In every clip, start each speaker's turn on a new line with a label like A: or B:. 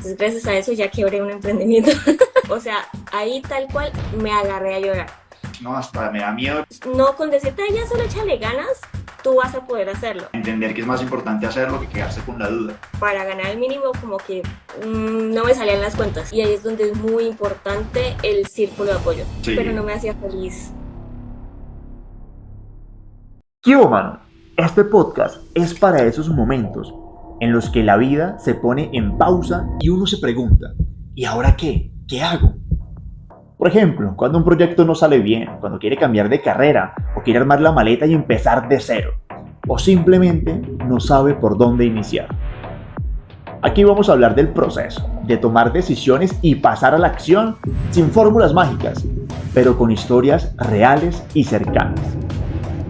A: Entonces, gracias a eso ya quebré un emprendimiento. O sea, ahí tal cual me agarré a llorar.
B: No, hasta me da miedo
A: No con decirte, "Ay, ya solo échale ganas, tú vas a poder hacerlo".
B: entender que es más importante hacerlo que quedarse con la duda.
A: Para ganar el mínimo como que no me salían las cuentas. Y ahí es donde es muy importante el círculo de apoyo. Pero no
B: Sí.
A: me hacía feliz.
C: ¿Qué hubo, mano? Este podcast es para esos momentos en los que la vida se pone en pausa y uno se pregunta, ¿y ahora qué? ¿Qué hago? Por ejemplo, cuando un proyecto no sale bien, cuando quiere cambiar de carrera o quiere armar la maleta y empezar de cero, o simplemente no sabe por dónde iniciar. Aquí vamos a hablar del proceso, de tomar decisiones y pasar a la acción sin fórmulas mágicas, pero con historias reales y cercanas,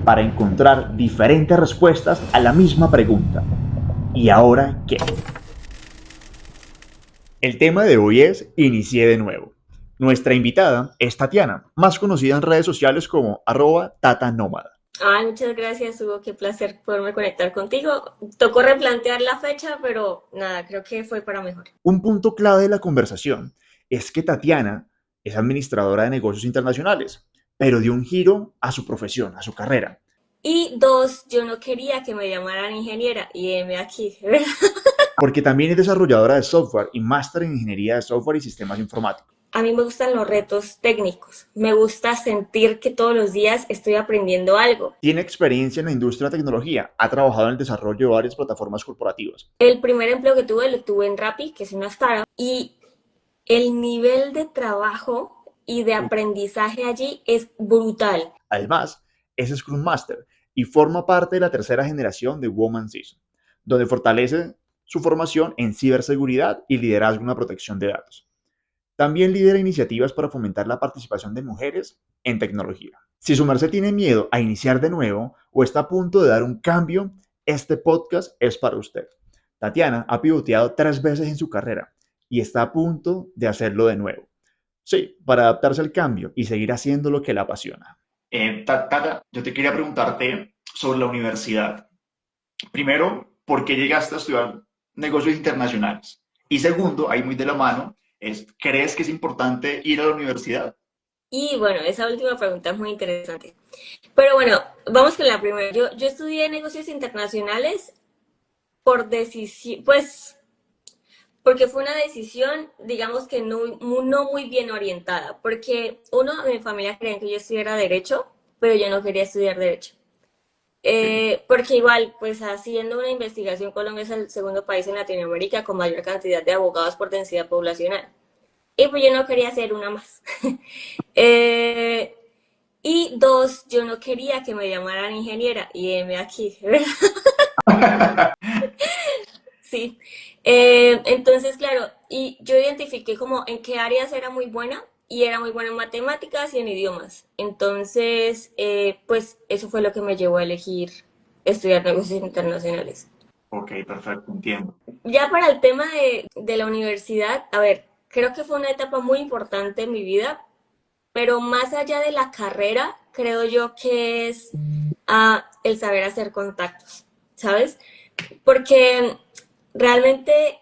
C: para encontrar diferentes respuestas a la misma pregunta. ¿Y ahora qué? El tema de hoy es Inicié de nuevo. Nuestra invitada es Tatiana, más conocida en redes sociales como @tatanómada.
A: Ay, muchas gracias, Hugo. Qué placer poderme conectar contigo. Tocó replantear la fecha, pero nada, creo que fue para mejor.
C: Un punto clave de la conversación es que Tatiana es administradora de negocios internacionales, pero dio un giro a su profesión, a su carrera.
A: Y dos, yo no quería que me llamaran ingeniera, y heme aquí, ¿verdad?
C: Porque también es desarrolladora de software y máster en ingeniería de software y sistemas informáticos.
A: A mí me gustan los retos técnicos. Me gusta sentir que todos los días estoy aprendiendo algo.
C: Tiene experiencia en la industria de la tecnología, ha trabajado en el desarrollo de varias plataformas corporativas.
A: El primer empleo que tuve lo tuve en Rappi, que es una startup, y el nivel de trabajo y de aprendizaje allí es brutal.
C: Además, es Scrum Master y forma parte de la tercera generación de Woman Season, donde fortalece su formación en ciberseguridad y liderazgo en la protección de datos. También lidera iniciativas para fomentar la participación de mujeres en tecnología. Si su merced tiene miedo a iniciar de nuevo o está a punto de dar un cambio, este podcast es para usted. Tatiana ha pivoteado 3 veces en su carrera y está a punto de hacerlo de nuevo. Sí, para adaptarse al cambio y seguir haciendo lo que le apasiona.
B: Tata, yo te quería preguntarte sobre la universidad. Primero, ¿por qué llegaste a estudiar negocios internacionales? Y segundo, ahí muy de la mano, ¿crees que es importante ir a la universidad?
A: Y bueno, esa última pregunta es muy interesante. Pero bueno, vamos con la primera. Yo estudié negocios internacionales por decisión, pues porque fue una decisión, digamos que no muy bien orientada, porque uno, mi familia creía que yo estudiara derecho, pero yo no quería estudiar derecho.
B: Ok,
A: Porque igual, pues haciendo una investigación, Colombia es el segundo país en Latinoamérica con mayor cantidad de abogados por densidad poblacional. Y pues yo no quería hacer una más. Eh, y dos, yo no quería que me llamaran ingeniera, y heme aquí, ¿verdad? Sí. Entonces, claro, y yo identifiqué como en qué áreas era muy buena, y era muy buena en matemáticas y en idiomas. Entonces, pues eso fue lo que me llevó a elegir estudiar negocios internacionales.
B: ok, perfecto, entiendo.
A: Ya para el tema de la universidad, a ver, creo que fue una etapa muy importante en mi vida, pero más allá de la carrera, creo yo que es el saber hacer contactos, ¿sabes? Porque realmente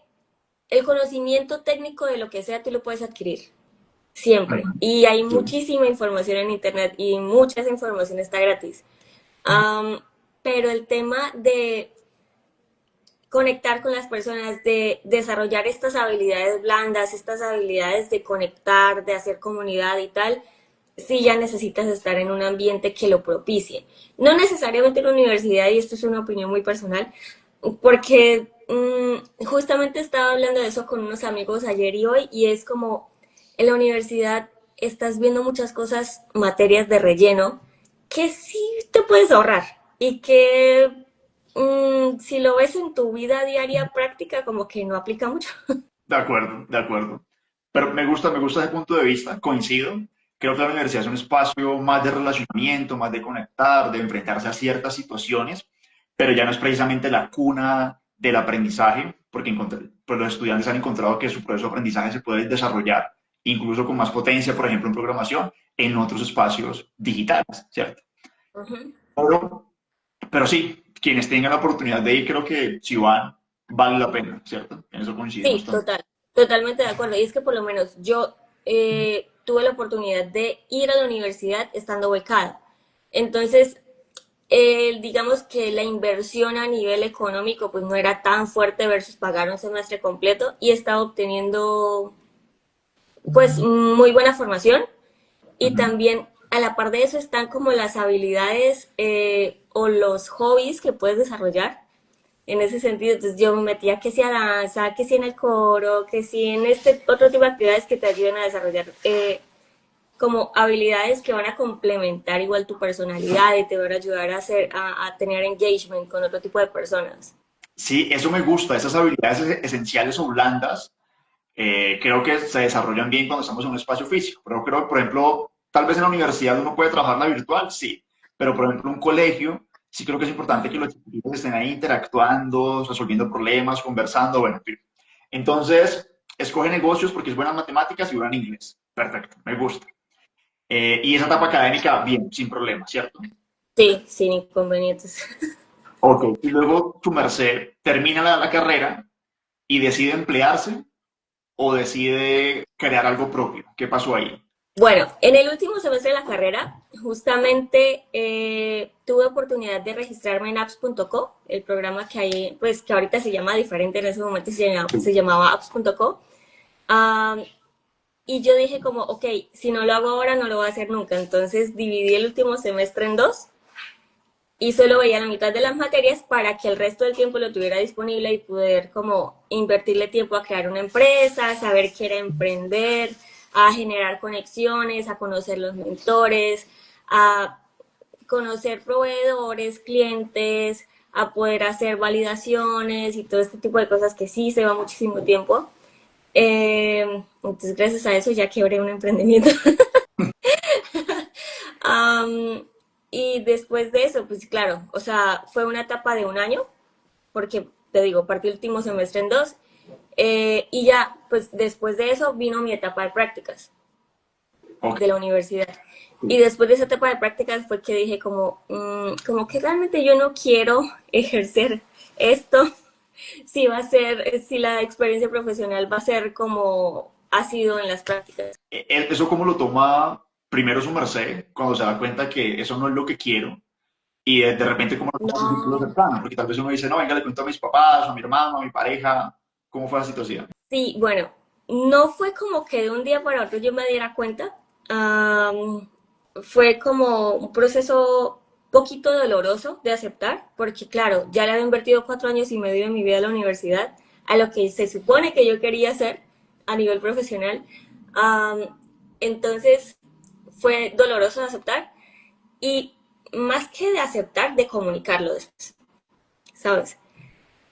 A: el conocimiento técnico de lo que sea tú lo puedes adquirir siempre. Y hay
B: Sí.
A: muchísima información en internet y mucha esa información está gratis. Um, pero el tema de conectar con las personas, de desarrollar estas habilidades blandas, estas habilidades de conectar, de hacer comunidad y tal, sí ya necesitas estar en un ambiente que lo propicie. No necesariamente en la universidad, y esto es una opinión muy personal, porque justamente estaba hablando de eso con unos amigos ayer y hoy, y es como en la universidad estás viendo muchas cosas, materias de relleno, que sí te puedes ahorrar y que si lo ves en tu vida diaria práctica, como que no aplica mucho.
B: De acuerdo, de acuerdo. Pero me gusta ese punto de vista, coincido. Creo que la universidad es un espacio más de relacionamiento, más de conectar, de enfrentarse a ciertas situaciones, pero ya no es precisamente la cuna del aprendizaje, porque pues los estudiantes han encontrado que su proceso de aprendizaje se puede desarrollar incluso con más potencia, por ejemplo, en programación, en otros espacios digitales, ¿cierto?
A: Uh -huh.
B: Pero, pero sí, quienes tengan la oportunidad de ir, creo que si van, vale la pena, ¿cierto? En eso coincidimos
A: Sí,
B: también.
A: total. Totalmente de acuerdo. Y es que por lo menos yo tuve la oportunidad de ir a la universidad estando becada. Entonces, digamos que la inversión a nivel económico pues no era tan fuerte versus pagar un semestre completo y estaba obteniendo pues muy buena formación y
B: Ujú.
A: también a la par de eso están como las habilidades o los hobbies que puedes desarrollar en ese sentido. Entonces yo me metía que si a danza, que si en el coro, que si en este otro tipo de actividades que te ayuden a desarrollar como habilidades que van a complementar igual tu personalidad y te van a ayudar a, hacer, a tener engagement con otro tipo de personas.
B: Sí, eso me gusta, esas habilidades esenciales o blandas, creo que se desarrollan bien cuando estamos en un espacio físico. Pero creo, por ejemplo, tal vez en la universidad uno puede trabajar la virtual, sí, pero por ejemplo en un colegio, sí creo que es importante que los chiquitos estén ahí interactuando, resolviendo problemas, conversando, bueno, en fin. Entonces, escoge negocios porque es buena en matemáticas y buena en inglés. Perfecto, me gusta. Y esa etapa académica, bien, sin problema, ¿cierto?
A: Sí, sin inconvenientes.
B: Ok, y luego tu merced termina la carrera y decide emplearse o decide crear algo propio. ¿Qué pasó ahí?
A: Bueno, en el último semestre de la carrera, justamente tuve oportunidad de registrarme en apps.co, el programa que hay, pues que ahorita se llama diferente, en ese momento se llamaba apps.co. Um, y yo dije como, ok, si no lo hago ahora, no lo voy a hacer nunca. Entonces dividí el último semestre en dos y solo veía la mitad de las materias para que el resto del tiempo lo tuviera disponible y poder como invertirle tiempo a crear una empresa, a saber qué era emprender, a generar conexiones, a conocer los mentores, a conocer proveedores, clientes, a poder hacer validaciones y todo este tipo de cosas que sí se va muchísimo tiempo. Entonces, gracias a eso ya quebré un emprendimiento. um, y después de eso, pues claro, o sea, fue una etapa de un año, porque te digo, partí el último semestre en dos, y ya, pues después de eso vino mi etapa de prácticas
B: Ok.
A: de la universidad. Y después de esa etapa de prácticas fue que dije como, como que realmente yo no quiero ejercer esto, si va a ser, si la experiencia profesional va a ser como ha sido en las prácticas.
B: ¿Eso cómo lo toma primero su merced cuando se da cuenta que eso no es lo que quiero? Y de repente, ¿cómo lo toma su círculo
A: No,
B: cercano? Porque tal vez uno dice, no, venga, le cuento a mis papás, a mi hermano, a mi pareja. ¿Cómo fue la situación?
A: sí, bueno, no fue como que de un día para otro yo me diera cuenta. Fue como un proceso poquito doloroso de aceptar, porque claro, ya le había invertido 4 años y medio de mi vida a la universidad, a lo que se supone que yo quería hacer a nivel profesional. Entonces fue doloroso de aceptar y más que de aceptar, de comunicarlo después, ¿sabes?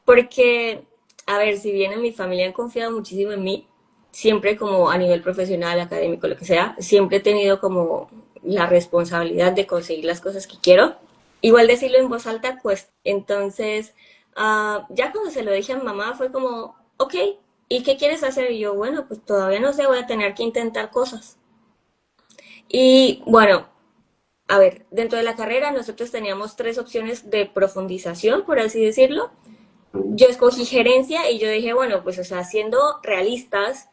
A: Porque, a ver, si bien en mi familia han confiado muchísimo en mí, siempre como a nivel profesional, académico, lo que sea, siempre he tenido como la responsabilidad de conseguir las cosas que quiero. Igual decirlo en voz alta cuesta. Entonces, ya cuando se lo dije a mi mamá fue como, ok, ¿y qué quieres hacer? Y yo, bueno, pues todavía no sé, voy a tener que intentar cosas. Y bueno, a ver, dentro de la carrera nosotros teníamos tres opciones de profundización, por así decirlo. Yo escogí gerencia y yo dije, bueno, pues o sea, siendo realistas,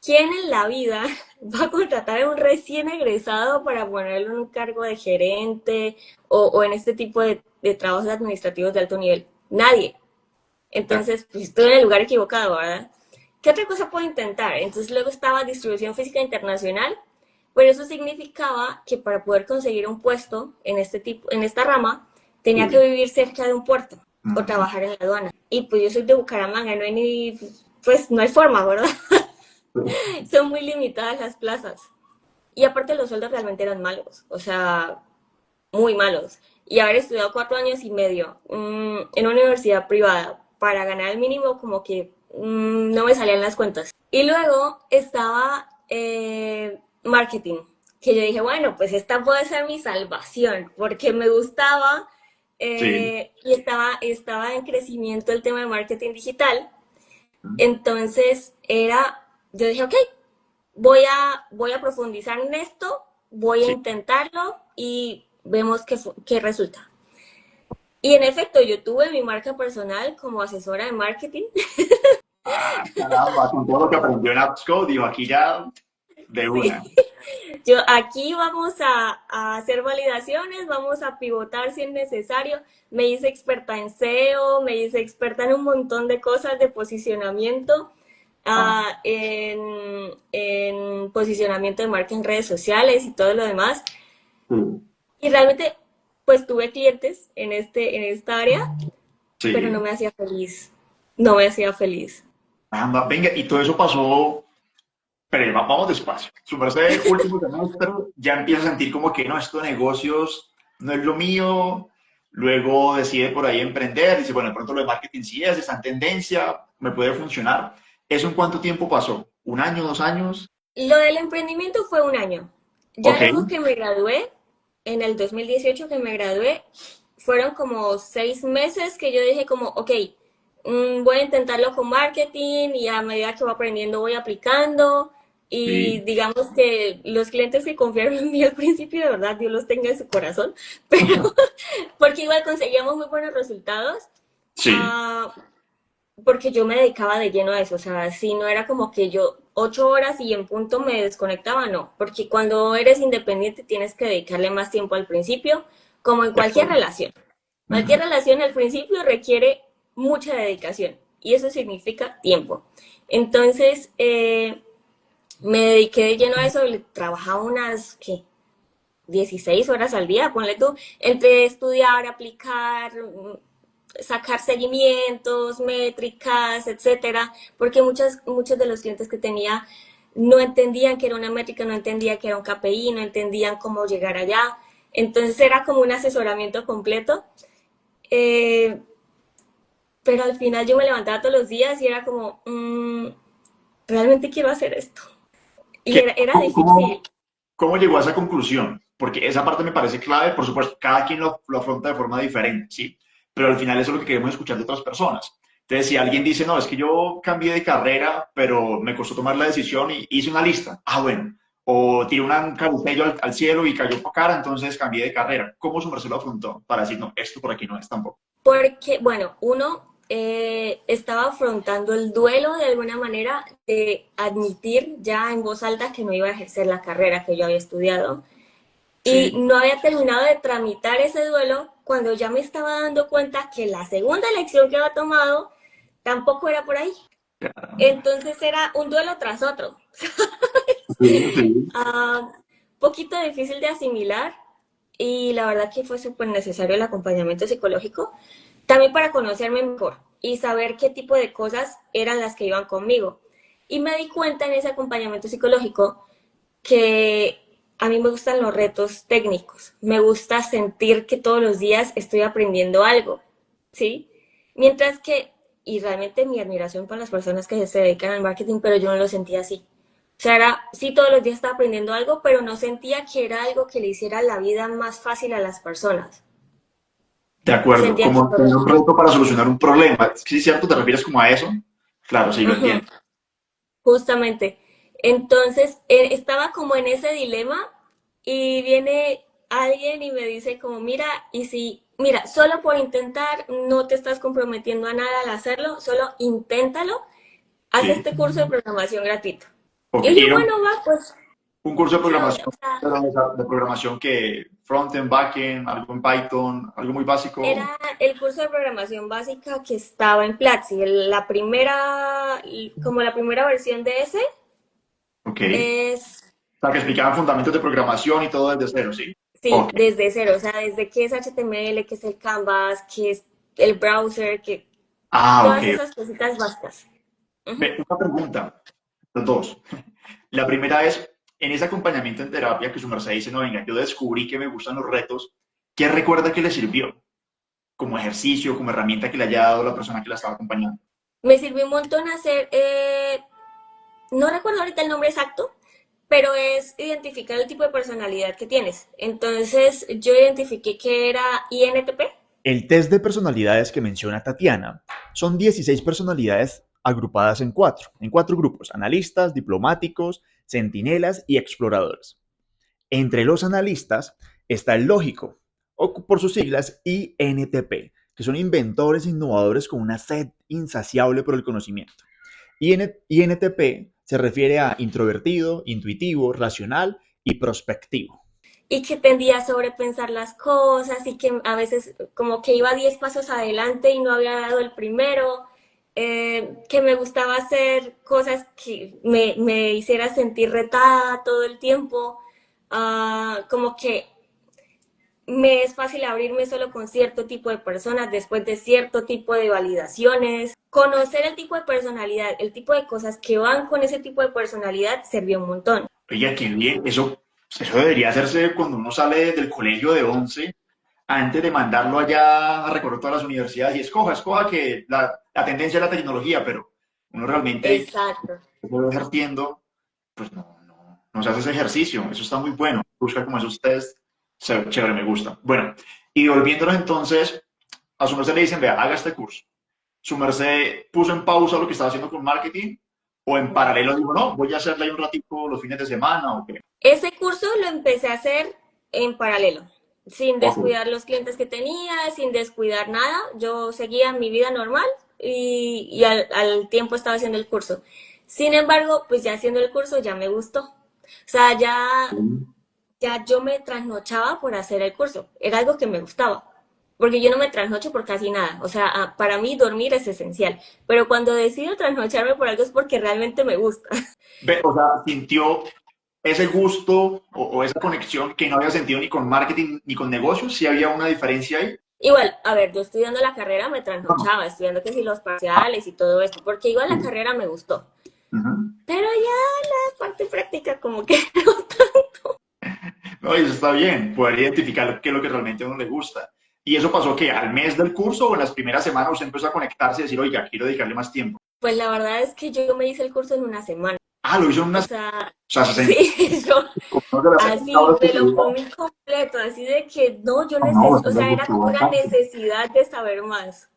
A: ¿quién en la vida va a contratar a un recién egresado para ponerle un cargo de gerente o en este tipo de trabajos administrativos de alto nivel? Nadie. Entonces, pues estoy en el lugar equivocado, ¿verdad? ¿Qué otra cosa puedo intentar? Entonces luego estaba distribución física internacional, pero eso significaba que para poder conseguir un puesto en este tipo, en esta rama, tenía que
B: Sí.
A: vivir cerca de un puerto o
B: Ujú.
A: trabajar en la aduana. Y pues yo soy de Bucaramanga, no hay ni, pues no hay forma, ¿verdad? Son muy limitadas las plazas. Y aparte los sueldos realmente eran malos, o sea, muy malos. Y haber estudiado 4 años y medio en una universidad privada para ganar el mínimo como que no me salían las cuentas. Y luego estaba marketing, que yo dije, bueno, pues esta puede ser mi salvación, porque me gustaba
B: Sí.
A: y estaba en crecimiento el tema de marketing digital. Entonces yo dije, ok, voy a profundizar en esto, voy a
B: Sí.
A: intentarlo y vemos qué resulta. Y en efecto, yo tuve mi marca personal como asesora de marketing
B: Ah, caramba, con todo lo que aprendió en AppsCode, dijo aquí ya de
A: Sí.
B: una.
A: Yo aquí vamos a hacer validaciones, vamos a pivotar si es necesario. Me hice experta en SEO, me hice experta en un montón de cosas de posicionamiento,
B: Ah,
A: en posicionamiento de marca en redes sociales y todo lo demás.
B: sí,
A: Y realmente, pues tuve clientes en esta área, pero no
B: sí.
A: me hacía feliz. No me hacía feliz.
B: Caramba, venga, y todo eso pasó, pero vamos despacio. Su merced, último semestre, ya empieza a sentir como que no, esto de negocios no es lo mío. Luego decide por ahí emprender, dice, bueno, de pronto lo de marketing sí es, está en tendencia, me puede funcionar. ¿Eso en cuánto tiempo pasó? ¿Un año, 2 años?
A: Lo del emprendimiento fue un año. Ya
B: Ok,
A: luego que me gradué, en el 2018 que me gradué, fueron como 6 meses que yo dije como, ok, voy a intentarlo con marketing y a medida que voy aprendiendo voy aplicando. Y
B: sí,
A: digamos que los clientes que confiaron en mí al principio, de verdad, Dios los tenga en su corazón, pero porque igual conseguíamos muy buenos resultados.
B: sí,
A: Ah, porque yo me dedicaba de lleno a eso, o sea, si no era como que yo 8 horas y en punto me desconectaba, no, porque cuando eres independiente tienes que dedicarle más tiempo al principio, como en
B: de
A: cualquier
B: acuerdo.
A: relación. Cualquier
B: Ujú.
A: relación al principio requiere mucha dedicación y eso significa tiempo. Entonces, me dediqué de lleno a eso, trabajaba unas, ¿qué? 16 horas al día, ponle tú, entre estudiar, aplicar, sacar seguimientos, métricas, etcétera, porque muchos de los clientes que tenía no entendían que era una métrica, no entendían que era un KPI, no entendían cómo llegar allá. Entonces era como un asesoramiento completo, eh, pero al final yo me levantaba todos los días y era como, realmente quiero hacer esto. Y
B: ¿Qué-
A: era
B: cómo, cómo-
A: difícil.
B: cómo llegó a esa conclusión? Porque esa parte me parece clave, por supuesto, cada quien lo afronta de forma diferente, ¿sí? Pero al final eso es lo que queremos escuchar de otras personas. Entonces, si alguien dice, no, es que yo cambié de carrera, pero me costó tomar la decisión y hice una lista, ah, bueno, o tiré un carusello al cielo y cayó por cara, entonces cambié de carrera. ¿Cómo su merced lo afrontó? Para decir, no, esto por aquí no es tampoco.
A: Porque, bueno, uno estaba afrontando el duelo de alguna manera de admitir ya en voz alta que no iba a ejercer la carrera que yo había estudiado y
B: Sí,
A: no había terminado de tramitar ese duelo cuando ya me estaba dando cuenta que la segunda elección que había tomado tampoco era por ahí. Entonces era un duelo tras otro.
B: sí, sí.
A: Ah, poquito difícil de asimilar y la verdad que fue súper necesario el acompañamiento psicológico, también para conocerme mejor y saber qué tipo de cosas eran las que iban conmigo. Y me di cuenta en ese acompañamiento psicológico que a mí me gustan los retos técnicos, me gusta sentir que todos los días estoy aprendiendo algo, ¿sí? Mientras que, y realmente mi admiración para las personas que se dedican al marketing, pero yo no lo sentía así. O sea, era, sí, todos los días estaba aprendiendo algo, pero no sentía que era algo que le hiciera la vida más fácil a las personas.
B: De acuerdo,
A: Sentía que,
B: como tener un reto para solucionar un problema. Sí, cierto, ¿te refieres como a eso? Claro, sí, lo
A: ujú,
B: entiendo.
A: justamente. Entonces, estaba como en ese dilema y viene alguien y me dice como, mira, y si, mira, solo por intentar no te estás comprometiendo a nada al hacerlo, solo inténtalo, haz
B: Sí.
A: este curso de programación gratuito.
B: Ok,
A: Y
B: y
A: yo,
B: era
A: bueno, va, pues,
B: un curso de
A: chao,
B: programación,
A: o sea,
B: pero de programación que frontend, backend, algo en Python, algo muy básico.
A: era el curso de programación básica que estaba en Platzi, la primera, como la primera versión de ese
B: Ok. O
A: es,
B: sea, que explicaban fundamentos de programación y todo desde cero, ¿sí?
A: sí,
B: Ok.
A: desde cero, o sea, desde qué es HTML, qué es el Canvas, qué es el browser, que
B: Ah, ok.
A: todas esas cositas básicas. Ujú.
B: Una pregunta, los dos. La primera es, en ese acompañamiento en terapia que su merced dice, no, venga, yo descubrí que me gustan los retos, ¿qué recuerda que le sirvió? Como ejercicio, como herramienta que le haya dado la persona que la estaba acompañando.
A: Me sirvió un montón hacer, no recuerdo ahorita el nombre exacto, pero es identificar el tipo de personalidad que tienes. Entonces yo identifiqué que era INTP.
C: El test de personalidades que menciona Tatiana son 16 personalidades agrupadas en cuatro grupos: analistas, diplomáticos, centinelas y exploradores. Entre los analistas está el lógico, o por sus siglas INTP, que son inventores e innovadores con una sed insaciable por el conocimiento. INTP se refiere a introvertido, intuitivo, racional y prospectivo.
A: Y que tendía a sobrepensar las cosas y que a veces como que iba 10 pasos adelante y no había dado el primero, que me gustaba hacer cosas que me hiciera sentir retada todo el tiempo, como que me es fácil abrirme solo con cierto tipo de personas después de cierto tipo de validaciones. Conocer el tipo de personalidad, el tipo de cosas que van con ese tipo de personalidad sirvió un montón.
B: Oye, qué bien, eso debería hacerse cuando uno sale del colegio de 11 antes de mandarlo allá a recorrer todas las universidades y escoja que la tendencia es la tecnología, pero uno realmente
A: Exacto.
B: se va ejerciendo, pues no se hace ese ejercicio, eso está muy bueno, busca como esos test, chévere, me gusta. Bueno, y volviéndonos entonces, a su merced le dicen, vea, haga este curso. Su merced puso en pausa lo que estaba haciendo con marketing o en paralelo dijo, no, voy a hacerle ahí un ratito los fines de semana o qué.
A: Ese curso lo empecé a hacer en paralelo, sin
B: Ok.
A: descuidar los clientes que tenía, sin descuidar nada. Yo seguía mi vida normal y al tiempo estaba haciendo el curso. Sin embargo, pues ya haciendo el curso ya me gustó. O sea, ya yo me trasnochaba por hacer el curso. Era algo que me gustaba. Porque yo no me trasnocho por casi nada. O sea, para mí dormir es esencial. Pero cuando decido trasnocharme por algo es porque realmente me gusta.
B: Ve, o sea, sintió ese gusto o esa conexión que no había sentido ni con marketing ni con negocios, si había una diferencia ahí.
A: Igual, a ver, yo estudiando la carrera me
B: No.
A: trasnochaba, estudiando que si los parciales y todo esto, porque igual la carrera me gustó.
B: Ujú.
A: Pero ya la parte práctica como que
B: No, y eso está bien, poder identificar qué es lo que realmente a uno le gusta. Y eso pasó que al mes del curso o en las primeras semanas usted empezó a conectarse y decir, oiga, quiero dedicarle más tiempo.
A: pues la verdad es que yo me hice el curso en una semana.
B: Ah, lo hizo en una,
A: O
B: o
A: sea,
B: sea, se sentó,
A: sí, yo
B: no se le había
A: así
B: pasado
A: me
B: esto,
A: lo comí completo, así de que no, yo
B: no,
A: necesito,
B: eso
A: o
B: le
A: sea, era
B: gustó
A: como una
B: bastante.
A: necesidad de saber más.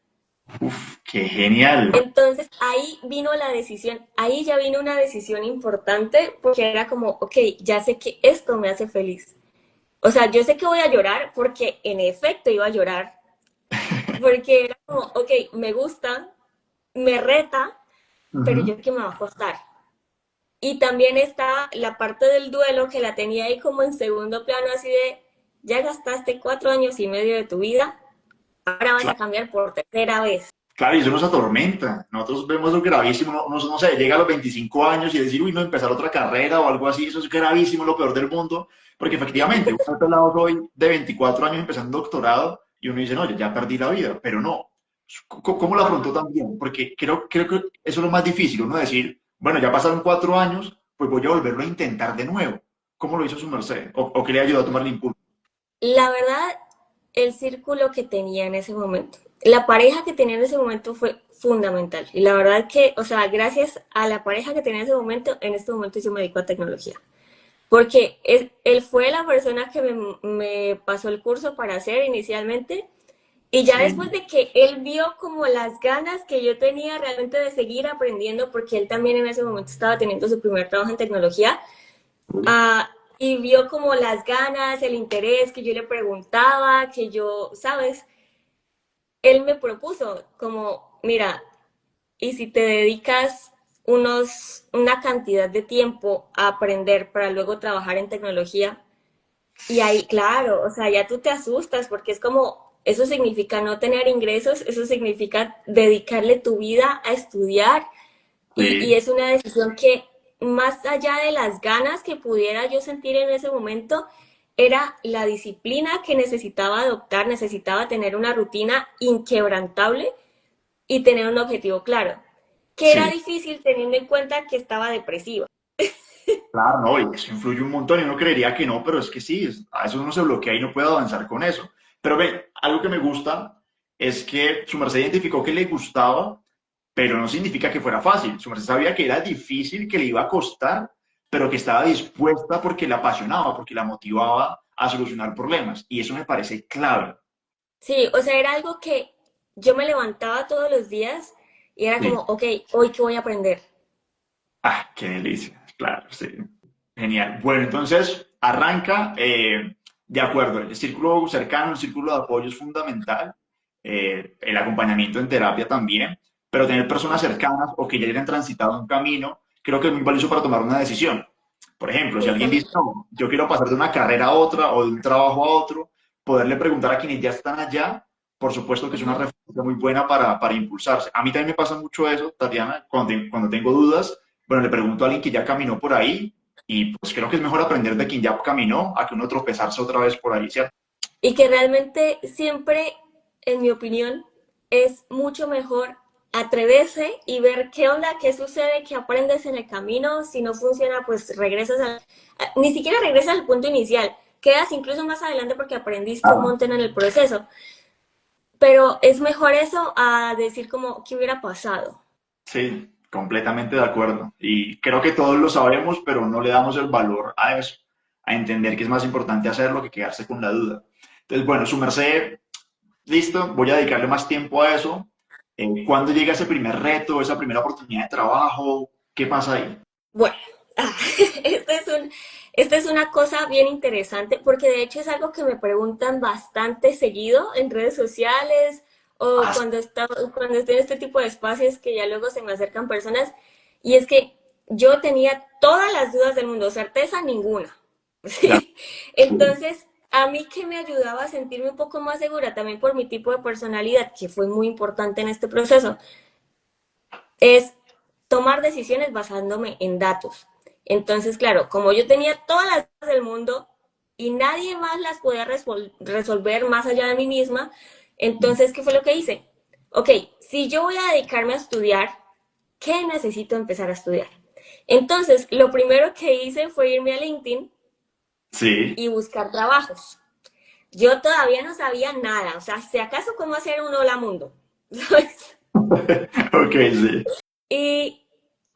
B: Uf, qué genial.
A: Entonces ahí vino la decisión, ahí ya vino una decisión importante porque era como, ok, ya sé que esto me hace feliz. O sea, yo sé que voy a llorar porque en efecto iba a llorar, porque era como, ok, me gusta, me reta, pero yo
B: Ujú.
A: sé que me va a costar. Y también está la parte del duelo que la tenía ahí como en segundo plano, así de, ya gastaste 4 años y medio de tu vida, ahora vas a cambiar por tercera vez.
B: Claro, y eso nos atormenta. Nosotros vemos lo gravísimo, no sé, llega a los 25 años y decir, uy, no, empezar otra carrera o algo así, eso es gravísimo, lo peor del mundo, porque efectivamente, uno es pelado hoy de 24 años empezando doctorado y uno dice, no, ya perdí la vida, pero no. ¿Cómo lo afrontó también? Porque creo que eso es lo más difícil, uno decir, bueno, ya pasaron 4 años, pues voy a volverlo a intentar de nuevo. ¿Cómo lo hizo su merced? ¿O qué le ayudó a tomar el impulso?
A: La verdad, el círculo que tenía en ese momento, la pareja que tenía en ese momento fue fundamental. Y la verdad que, o sea, gracias a la pareja que tenía en ese momento, en este momento yo me dedico a tecnología. Porque él fue la persona que me pasó el curso para hacer inicialmente. Y ya después
B: Sí.
A: de que él vio como las ganas que yo tenía realmente de seguir aprendiendo, porque él también en ese momento estaba teniendo su primer trabajo en tecnología, y vio como las ganas, el interés que yo le preguntaba, que yo, ¿sabes? Él me propuso como, mira, ¿y si te dedicas una cantidad de tiempo a aprender para luego trabajar en tecnología? Y ahí, claro, o sea, ya tú te asustas porque es como, eso significa no tener ingresos, eso significa dedicarle tu vida a estudiar y
B: Sí.
A: es una decisión que más allá de las ganas que pudiera yo sentir en ese momento, era la disciplina que necesitaba adoptar, necesitaba tener una rutina inquebrantable y tener un objetivo claro, que era
B: Sí.
A: difícil teniendo en cuenta que estaba depresiva.
B: Claro, no, y eso influye un montón y uno creería que no, pero es que sí, a veces uno se bloquea y no puede avanzar con eso. Pero ve, algo que me gusta es que su merced identificó que le gustaba, pero no significa que fuera fácil. Su merced sabía que era difícil, que le iba a costar, pero que estaba dispuesta porque la apasionaba, porque la motivaba a solucionar problemas. Y eso me parece clave.
A: Sí, o sea, era algo que yo me levantaba todos los días y era
B: Sí.
A: como, ok, hoy qué voy a aprender.
B: Ah, qué delicia, claro, sí. Genial. Bueno, entonces arranca, de acuerdo, el círculo cercano, el círculo de apoyo es fundamental, el acompañamiento en terapia también, pero tener personas cercanas o que ya hayan transitado un camino, creo que es muy valioso para tomar una decisión. Por ejemplo, si alguien dice,
A: Justamente.
B: no, yo quiero pasar de una carrera a otra o de un trabajo a otro, poderle preguntar a quienes ya están allá, por supuesto que es una
A: Ujú.
B: referencia muy buena para impulsarse. A mí también me pasa mucho eso, Tatiana, cuando tengo dudas, bueno, le pregunto a alguien que ya caminó por ahí y pues creo que es mejor aprender de quien ya caminó a que uno tropezarse otra vez por ahí, ¿cierto?
A: Y que realmente siempre, en mi opinión, es mucho mejor atreverse y ver qué onda, qué sucede, qué aprendes en el camino. Si no funciona, pues regresas ni siquiera regresas al punto inicial. Quedas incluso más adelante porque aprendiste un
B: Claro.
A: montón en el proceso. Pero es mejor eso a decir como, ¿qué hubiera pasado?
B: Sí, completamente de acuerdo. Y creo que todos lo sabemos, pero no le damos el valor a eso, a entender que es más importante hacerlo que quedarse con la duda. Entonces, bueno, su merced, listo, voy a dedicarle más tiempo a eso. ¿Cuándo llega ese primer reto, esa primera oportunidad de trabajo? ¿Qué pasa ahí?
A: Bueno, este es esta es una cosa bien interesante porque de hecho es algo que me preguntan bastante seguido en redes sociales o
B: Ah,
A: cuando estoy en este tipo de espacios que ya luego se me acercan personas y es que yo tenía todas las dudas del mundo, certeza ninguna.
B: claro,
A: ¿Sí? Entonces, a mí que me ayudaba a sentirme un poco más segura también por mi tipo de personalidad, que fue muy importante en este proceso, es tomar decisiones basándome en datos. Entonces, claro, como yo tenía todas las dudas del mundo y nadie más las podía resolver más allá de mí misma, entonces, ¿qué fue lo que hice? Ok, si yo voy a dedicarme a estudiar, ¿qué necesito empezar a estudiar? Entonces, lo primero que hice fue irme a LinkedIn
B: sí,
A: y buscar trabajos. Yo todavía no sabía nada, o sea, si acaso cómo hacer un hola mundo, ¿sabes?
B: ok, sí.
A: Y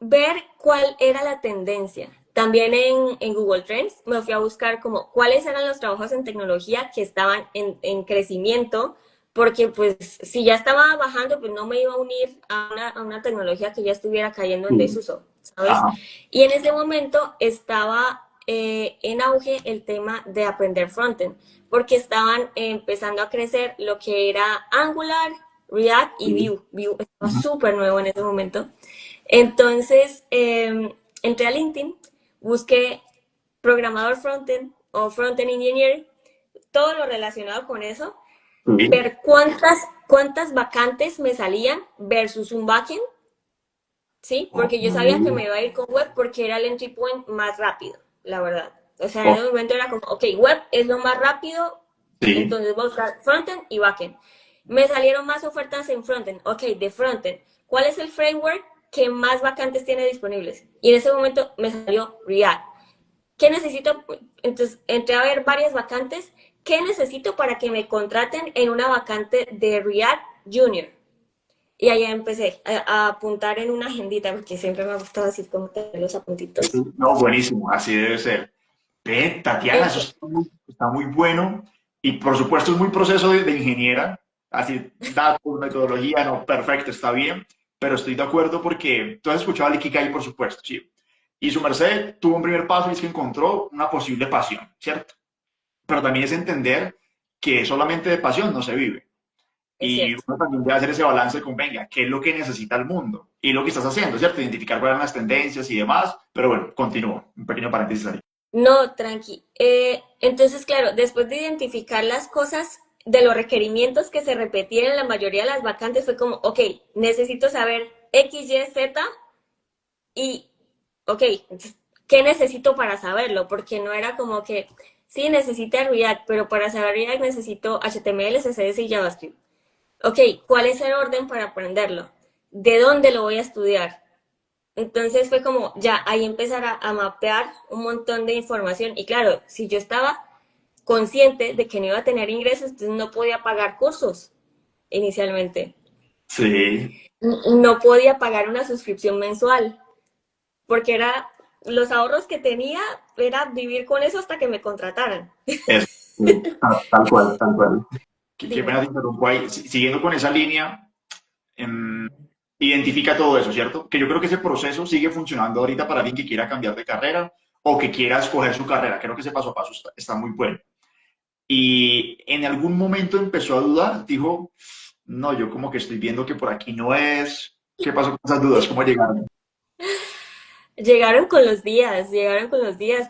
A: ver cuál era la tendencia. También en Google Trends me fui a buscar como cuáles eran los trabajos en tecnología que estaban crecimiento, porque pues si ya estaba bajando, pues no me iba a unir a una tecnología que ya estuviera cayendo en
B: Sí.
A: desuso, ¿sabes?
B: Ajá.
A: Y en ese momento estaba en auge el tema de aprender frontend, porque estaban empezando a crecer lo que era Angular, React y
B: Sí.
A: Vue. Vue estaba
B: Ujú.
A: súper nuevo en ese momento. Entonces, entré a LinkedIn, busqué programador frontend o frontend engineer, todo lo relacionado con eso,
B: Sí.
A: ver cuántas vacantes me salían versus un backend, ¿sí?
B: Ok.
A: Porque yo sabía que me iba a ir con web porque era el entry point más rápido, la verdad. O sea, en ese momento era como, ok, web es lo más rápido,
B: Sí.
A: entonces voy a buscar frontend y backend. Me salieron más ofertas en frontend. Ok, de frontend. ¿Cuál es el framework que más vacantes tiene disponibles? Y en ese momento me salió React. ¿Qué necesito? Entonces, entré a ver varias vacantes. ¿Qué necesito para que me contraten en una vacante de React Junior? Y allá empecé a apuntar en una agendita, porque siempre me ha gustado así como tener los apuntitos.
B: No, buenísimo, así debe ser. Ve, Tatiana, eso
A: Entonces,
B: está muy bueno y por supuesto es muy proceso de ingeniera, así datos, metodología, no, perfecto, está bien, pero estoy de acuerdo porque tú has escuchado al Ikigai, por supuesto, sí. Y su merced tuvo un primer paso y es que encontró una posible pasión, ¿cierto? Pero también es entender que solamente de pasión no se vive.
A: es
B: Y
A: cierto.
B: uno también debe hacer ese balance con, venga, ¿qué es lo que necesita el mundo? Y lo que estás haciendo, ¿cierto? Identificar cuáles son las tendencias y demás. Pero bueno, continúo. Un pequeño paréntesis ahí.
A: No, tranqui. Entonces, claro, después de identificar las cosas de los requerimientos que se repetían en la mayoría de las vacantes, fue como, ok, necesito saber X, Y, Z y, ok, entonces, ¿qué necesito para saberlo? Porque no era como que, sí, necesito React, pero para saber React necesito HTML, CSS y JavaScript. Ok, ¿cuál es el orden para aprenderlo? ¿De dónde lo voy a estudiar? Entonces fue como ya ahí empezar a mapear un montón de información. Y claro, si yo estaba consciente de que no iba a tener ingresos, entonces no podía pagar cursos inicialmente.
B: Sí,
A: No podía pagar una suscripción mensual, porque era los ahorros que tenía, era vivir con eso hasta que me contrataran.
B: eso. Sí, tal cual, tal cual. Qué
A: Dime.
B: pena te interrumpo ahí. Siguiendo con esa línea, em, identifica todo eso, ¿cierto? Que yo creo que ese proceso sigue funcionando ahorita para alguien que quiera cambiar de carrera o que quiera escoger su carrera. Creo que ese paso a paso está muy bueno. Y en algún momento empezó a dudar, dijo, no, yo como que estoy viendo que por aquí no es. ¿Qué pasó con esas dudas? ¿Cómo llegaron?
A: Llegaron con los días,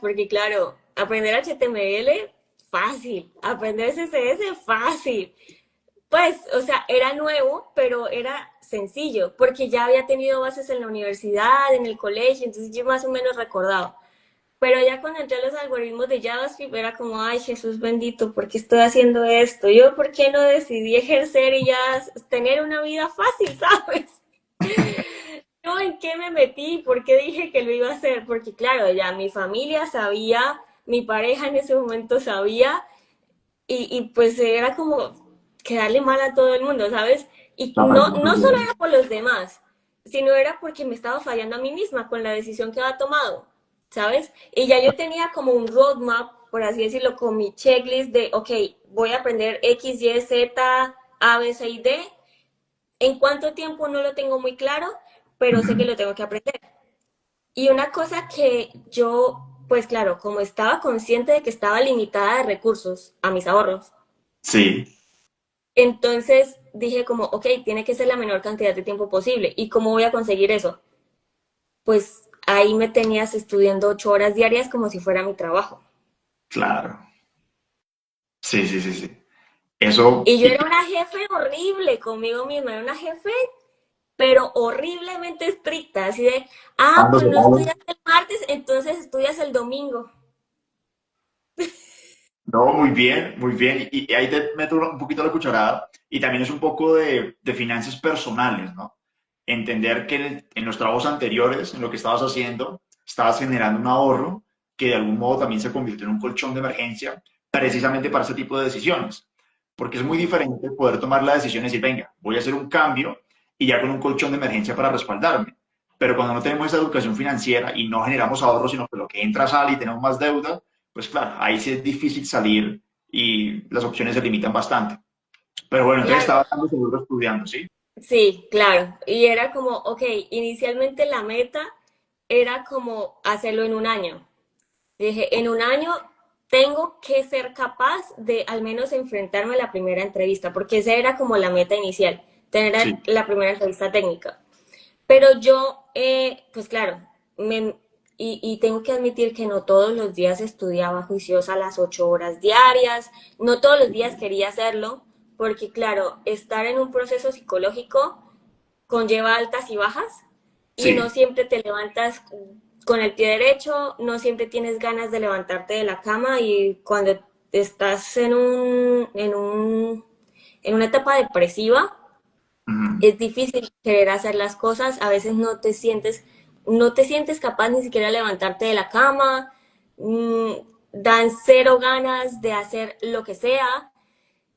A: porque claro, aprender HTML, fácil, aprender CSS, fácil. Pues, o sea, era nuevo, pero era sencillo, porque ya había tenido bases en la universidad, en el colegio, entonces yo más o menos recordaba. Pero ya cuando entré a los algoritmos de JavaScript era como, ay, Jesús bendito, ¿por qué estoy haciendo esto? Yo, ¿por qué no decidí ejercer y ya tener una vida fácil, ¿sabes? No, ¿en qué me metí? ¿Por qué dije que lo iba a hacer? Porque claro, ya mi familia sabía, mi pareja en ese momento sabía, y pues era como quedarle mal a todo el mundo, ¿sabes? Y
B: No, pero muy
A: no solo
B: bien.
A: era por los demás, sino era porque me estaba fallando a mí misma con la decisión que había tomado, ¿sabes? Y ya yo tenía como un roadmap, por así decirlo, con mi checklist de, ok, voy a aprender X, Y, Z, A, B, C y D. ¿En cuánto tiempo? No lo tengo muy claro, pero sé que
B: Ujú.
A: lo tengo que aprender. Y una cosa que yo, pues claro, como estaba consciente de que estaba limitada de recursos a mis ahorros,
B: Sí,
A: entonces dije como, ok, tiene que ser la menor cantidad de tiempo posible. ¿Y cómo voy a conseguir eso? Pues ahí me tenías estudiando 8 horas diarias como si fuera mi trabajo.
B: claro. Sí, sí, sí, sí. Eso,
A: Y yo era una jefe horrible conmigo misma, era una jefe, pero horriblemente estricta, así de, ah,
B: cuando
A: pues
B: se
A: no estudias el martes, entonces estudias el domingo.
B: no, muy bien, muy bien. Y ahí te meto un poquito la cucharada. Y también es un poco de finanzas personales, ¿no? Entender que en los trabajos anteriores, en lo que estabas haciendo, estabas generando un ahorro que de algún modo también se convirtió en un colchón de emergencia precisamente para ese tipo de decisiones. Porque es muy diferente poder tomar la decisión y decir, venga, voy a hacer un cambio y ya con un colchón de emergencia para respaldarme. Pero cuando no tenemos esa educación financiera y no generamos ahorros, sino que lo que entra sale y tenemos más deuda, pues claro, ahí sí es difícil salir y las opciones se limitan bastante. Pero bueno, entonces
A: Claro,
B: estaba dando seguro estudiando, ¿sí?
A: sí, claro. Y era como, ok, inicialmente la meta era como hacerlo en un año. Dije, en un año tengo que ser capaz de al menos enfrentarme a la primera entrevista, porque esa era como la meta inicial,
B: Sí.
A: tener la primera entrevista técnica. Pero yo, pues claro, y tengo que admitir que no todos los días estudiaba juiciosa las 8 horas diarias, no todos los días quería hacerlo, porque claro, estar en un proceso psicológico conlleva altas y bajas y no
B: Sí.
A: siempre te levantas con el pie derecho, no siempre tienes ganas de levantarte de la cama y cuando estás en una etapa depresiva,
B: Ujú.
A: es difícil querer hacer las cosas, a veces no te sientes capaz ni siquiera de levantarte de la cama, mmm, dan cero ganas de hacer lo que sea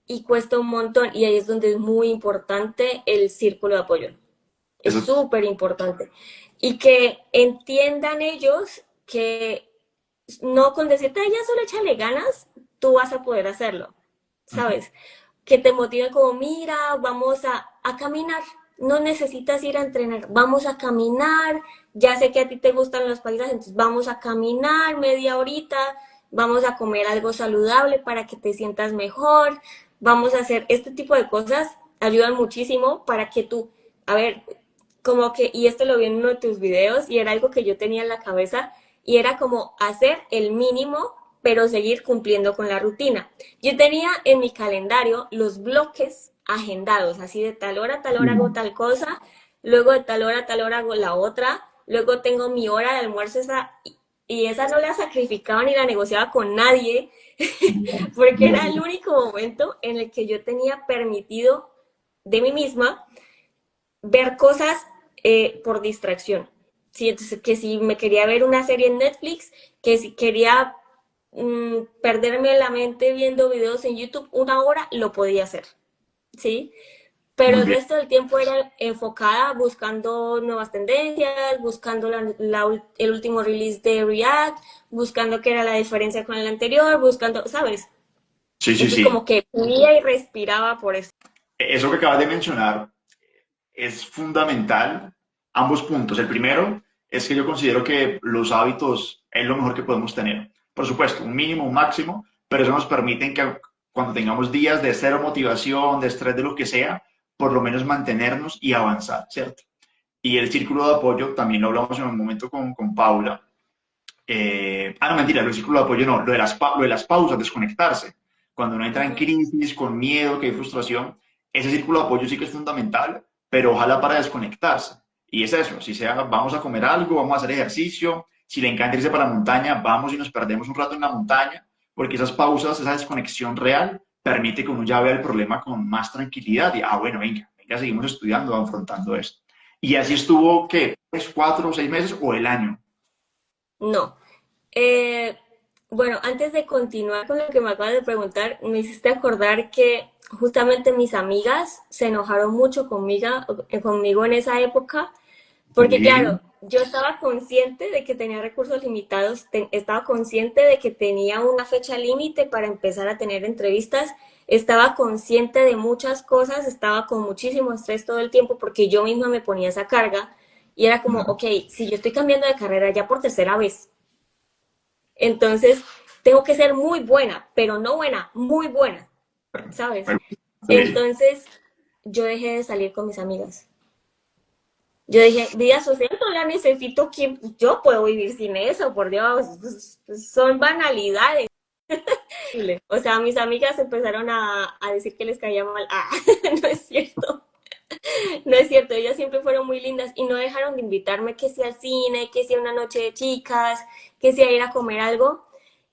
A: y cuesta un montón y ahí es donde es muy importante el círculo de apoyo. Es
B: Eso.
A: súper importante. Y que entiendan ellos que no con decirte, "Ay, ya solo échale ganas, tú vas a poder hacerlo,
B: Ujú.
A: ¿sabes? Que te motiven como, mira, vamos a caminar, no necesitas ir a entrenar, vamos a caminar, ya sé que a ti te gustan los paisajes, entonces vamos a caminar media horita, vamos a comer algo saludable para que te sientas mejor, vamos a hacer este tipo de cosas, ayudan muchísimo para que tú, a ver, como que, y esto lo vi en uno de tus videos y era algo que yo tenía en la cabeza y era como hacer el mínimo pero seguir cumpliendo con la rutina. Yo tenía en mi calendario los bloques agendados, así de tal hora hago tal cosa, luego de tal hora a tal hora hago la otra, luego tengo mi hora de almuerzo esa, y esa no la sacrificaba ni la negociaba con nadie, porque era el único momento en el que yo tenía permitido de mí misma ver cosas por distracción. Sí, entonces, que si me quería ver una serie en Netflix, que si quería perderme la mente viendo videos en YouTube 1 hora, lo podía hacer, ¿sí? Pero
B: Muy
A: el
B: bien.
A: resto del tiempo era enfocada buscando nuevas tendencias, buscando el último release de React, buscando qué era la diferencia con el anterior, buscando, ¿sabes?
B: Sí, sí,
A: Entonces
B: sí.
A: como que vivía y respiraba por eso.
B: Eso que acabas de mencionar es fundamental, ambos puntos. El primero es que yo considero que los hábitos es lo mejor que podemos tener. Por supuesto, un mínimo, un máximo, pero eso nos permite que cuando tengamos días de cero motivación, de estrés, de lo que sea, por lo menos mantenernos y avanzar, ¿cierto? Y el círculo de apoyo, también lo hablamos en un momento con Paula. No, mentira, el círculo de apoyo no, lo de las pausas, desconectarse. Cuando uno entra en
A: Ujú.
B: crisis, con miedo, que hay frustración, ese círculo de apoyo sí que es fundamental, pero ojalá para desconectarse. Y es eso, si sea, vamos a comer algo, vamos a hacer ejercicio, si le encanta irse para la montaña, vamos y nos perdemos un rato en la montaña, porque esas pausas, esa desconexión real, permite que uno ya vea el problema con más tranquilidad y, bueno, venga, venga, seguimos estudiando, afrontando esto. Y así estuvo, ¿qué? ¿3, 4, 6 meses o el año?
A: No. Eh, bueno, antes de continuar con lo que me acabas de preguntar, me hiciste acordar que justamente mis amigas se enojaron mucho conmigo en esa época, porque
B: Sí.
A: claro, yo estaba consciente de que tenía recursos limitados, estaba consciente de que tenía una fecha límite para empezar a tener entrevistas, estaba consciente de muchas cosas, estaba con muchísimo estrés todo el tiempo porque yo misma me ponía esa carga y era como, ok, si yo estoy cambiando de carrera ya por tercera vez, entonces tengo que ser muy buena, pero no buena, muy buena, ¿sabes?
B: Sí.
A: Entonces yo dejé de salir con mis amigas. Yo dije, vida social no la necesito, yo puedo vivir sin eso, por Dios, son banalidades. O sea, mis amigas empezaron a decir que les caía mal. No es cierto, no es cierto, ellas siempre fueron muy lindas y no dejaron de invitarme que sea al cine, que sea una noche de chicas, que sea ir a comer algo.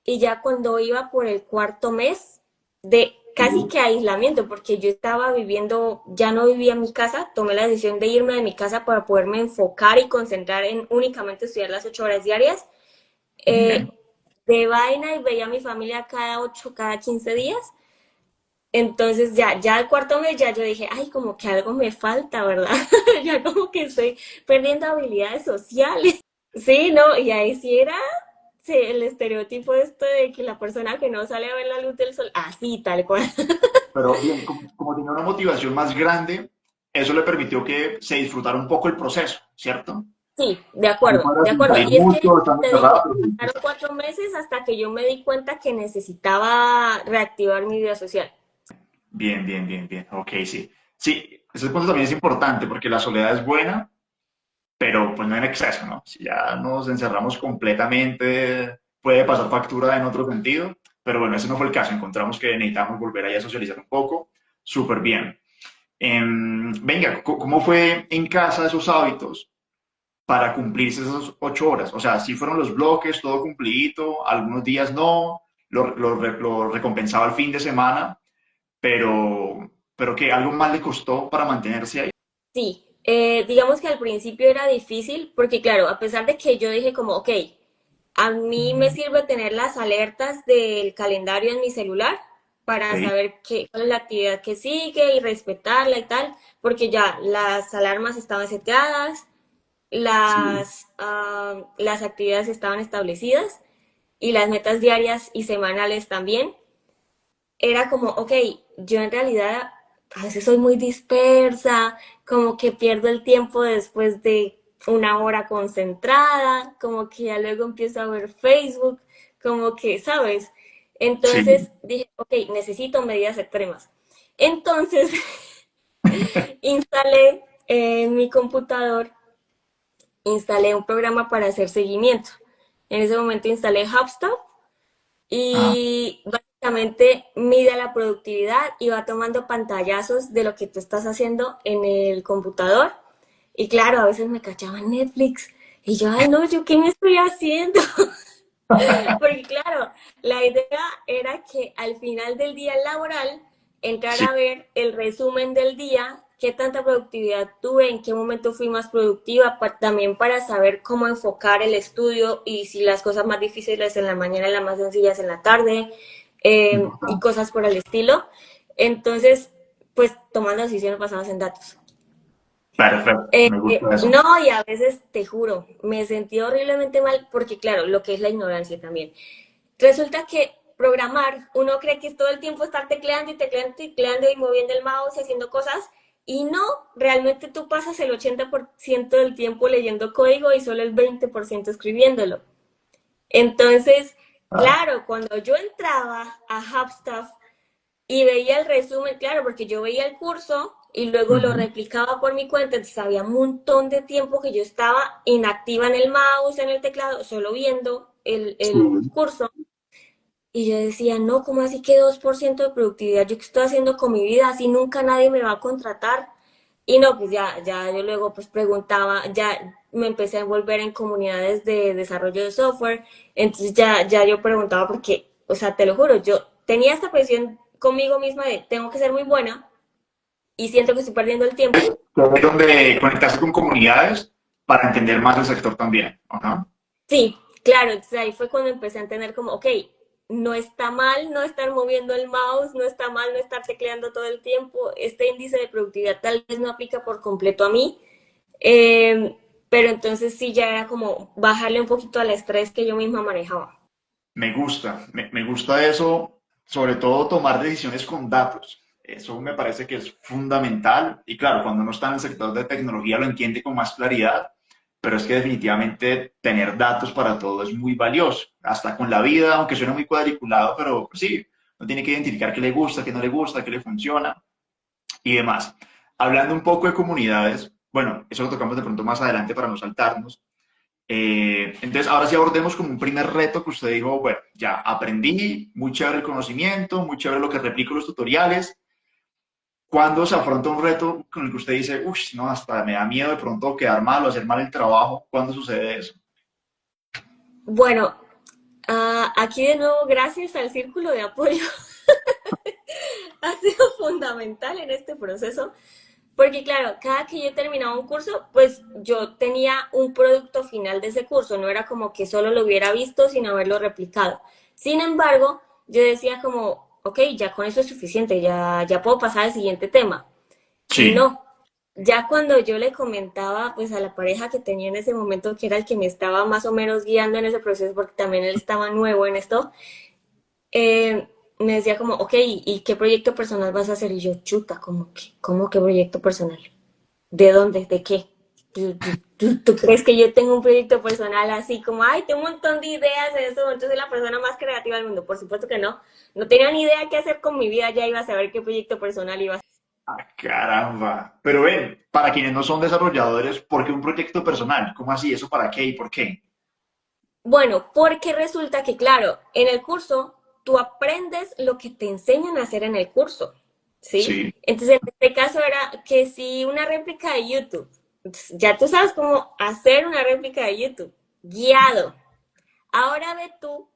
A: Y ya cuando iba por el cuarto mes de casi que aislamiento, porque yo estaba viviendo, ya no vivía en mi casa, tomé la decisión de irme de mi casa para poderme enfocar y concentrar en únicamente estudiar las 8 horas diarias.
B: Bien.
A: De vaina y veía a mi familia cada 8, cada 15 días. Entonces ya al cuarto mes ya yo dije, ay, como que algo me falta, ¿verdad? Ya como que estoy perdiendo habilidades sociales. Sí, no, y ahí sí era sí, el estereotipo este de que la persona que no sale a ver la luz del sol, así, tal cual.
B: Pero bien, como tenía una motivación más grande, eso le permitió que se disfrutara un poco el proceso, ¿cierto?
A: Sí, de
B: No
A: acuerdo,
B: para
A: de
B: sin
A: acuerdo.
B: salir
A: Y es que
B: mucho, estando
A: te digo,
B: encerrados.
A: pasaron 4 meses hasta que yo me di cuenta que necesitaba reactivar mi vida social.
B: Bien, bien, bien, bien. Ok, sí. Sí, ese punto también es importante porque la soledad es buena, pero pues no en exceso, ¿no? Si ya nos encerramos completamente, puede pasar factura en otro sentido, pero bueno, ese no fue el caso. Encontramos que necesitamos volver ahí a socializar un poco. Súper bien. Venga, ¿cómo fue en casa esos hábitos para cumplirse esas 8 horas? O sea, sí fueron los bloques, todo cumplidito, algunos días no, lo recompensaba el fin de semana, pero que algo más le costó para mantenerse ahí.
A: Sí, digamos que al principio era difícil porque claro, a pesar de que yo dije como, ok, a mí me sirve tener las alertas del calendario en mi celular para
B: Sí,
A: saber cuál es la actividad que sigue y respetarla y tal, porque ya las alarmas estaban seteadas,
B: sí,
A: las actividades estaban establecidas y las metas diarias y semanales también. Era como, ok, yo en realidad a veces soy muy dispersa, como que pierdo el tiempo después de una hora concentrada, como que ya luego empiezo a ver Facebook, como que, ¿sabes?
B: sí.
A: Entonces dije, ok, necesito medidas extremas. Entonces instalé en mi computador, instalé un programa para hacer seguimiento. En ese momento instalé HubSpot
B: Ah,
A: y básicamente mide la productividad y va tomando pantallazos de lo que tú estás haciendo en el computador. Y claro, a veces me cachaba en Netflix y yo, ay no, ¿yo qué me estoy haciendo? Porque claro, la idea era que al final del día laboral entrar
B: sí,
A: a ver el resumen del día, qué tanta productividad tuve, en qué momento fui más productiva, también para saber cómo enfocar el estudio y si las cosas más difíciles en la mañana y las más sencillas en la tarde, y
B: importante.
A: cosas por el estilo. Entonces, pues tomando decisiones basadas en datos.
B: Perfecto, me gusta eso.
A: No, y a veces te juro, me sentí horriblemente mal porque, claro, lo que es la ignorancia también. Resulta que programar, uno cree que es todo el tiempo estar tecleando y tecleando y tecleando y moviendo el mouse y haciendo cosas, y no, realmente tú pasas el 80% del tiempo leyendo código y solo el 20% escribiéndolo. Entonces,
B: Ah,
A: claro, cuando yo entraba a HubStuff y veía el resumen, claro, porque yo veía el curso y luego lo
B: Ujú.
A: replicaba por mi cuenta, entonces había un montón de tiempo que yo estaba inactiva en el mouse, en el teclado, solo viendo el
B: Sí.
A: curso. Y yo decía, no, ¿cómo así que 2% de productividad? ¿Yo qué estoy haciendo con mi vida? Así nunca nadie me va a contratar. Y no, pues ya yo luego pues preguntaba, ya me empecé a envolver en comunidades de desarrollo de software, entonces ya yo preguntaba porque, o sea, te lo juro, yo tenía esta presión conmigo misma de tengo que ser muy buena y siento que estoy perdiendo el tiempo.
B: Que es donde conectarse con comunidades para entender más el sector también. Ajá.
A: Sí, claro, entonces ahí fue cuando empecé a entender como, ok, no está mal no estar moviendo el mouse, no está mal no estar tecleando todo el tiempo, este índice de productividad tal vez no aplica por completo a mí, pero entonces sí ya era como bajarle un poquito al estrés que yo misma manejaba.
B: Me gusta eso, sobre todo tomar decisiones con datos. Eso me parece que es fundamental y claro, cuando uno está en el sector de tecnología lo entiende con más claridad, pero es que definitivamente tener datos para todo es muy valioso, hasta con la vida, aunque suene muy cuadriculado, pero pues sí, uno tiene que identificar qué le gusta, qué no le gusta, qué le funciona y demás. Hablando un poco de comunidades, bueno, eso lo tocamos de pronto más adelante para no saltarnos. Entonces, ahora sí abordemos como un primer reto que usted dijo, bueno, ya aprendí, muy chévere el conocimiento, muy chévere lo que replico en los tutoriales. ¿Cuándo se afronta un reto con el que usted dice, uff, no, hasta me da miedo de pronto quedar mal o hacer mal el trabajo? ¿Cuándo sucede eso?
A: Bueno, aquí de nuevo gracias al círculo de apoyo ha sido fundamental en este proceso. Porque claro, cada que yo terminaba un curso, pues yo tenía un producto final de ese curso, no era como que solo lo hubiera visto sin haberlo replicado. Sin embargo, yo decía como, ok, ya con eso es suficiente, ya puedo pasar al siguiente tema. Y
B: Sí,
A: no, ya cuando yo le comentaba pues a la pareja que tenía en ese momento, que era el que me estaba más o menos guiando en ese proceso, porque también él estaba nuevo en esto, me decía como, ok, ¿y qué proyecto personal vas a hacer? Y yo, chuta, ¿cómo que proyecto personal? ¿De dónde? ¿De qué? ¿Tú crees que yo tengo un proyecto personal así como, ay, tengo un montón de ideas de eso, entonces soy la persona más creativa del mundo? Por supuesto que no. No tenía ni idea qué hacer con mi vida, ya iba a saber qué proyecto personal iba a hacer.
B: ah, caramba. Pero ven, para quienes no son desarrolladores, ¿por qué un proyecto personal? ¿Cómo así? ¿Eso para qué y por qué?
A: Bueno, porque resulta que, claro, en el curso tú aprendes lo que te enseñan a hacer en el curso, ¿sí?
B: Sí.
A: Entonces, en este caso era que si una réplica de YouTube, ya tú sabes cómo hacer una réplica de YouTube, guiado. Ahora ve tú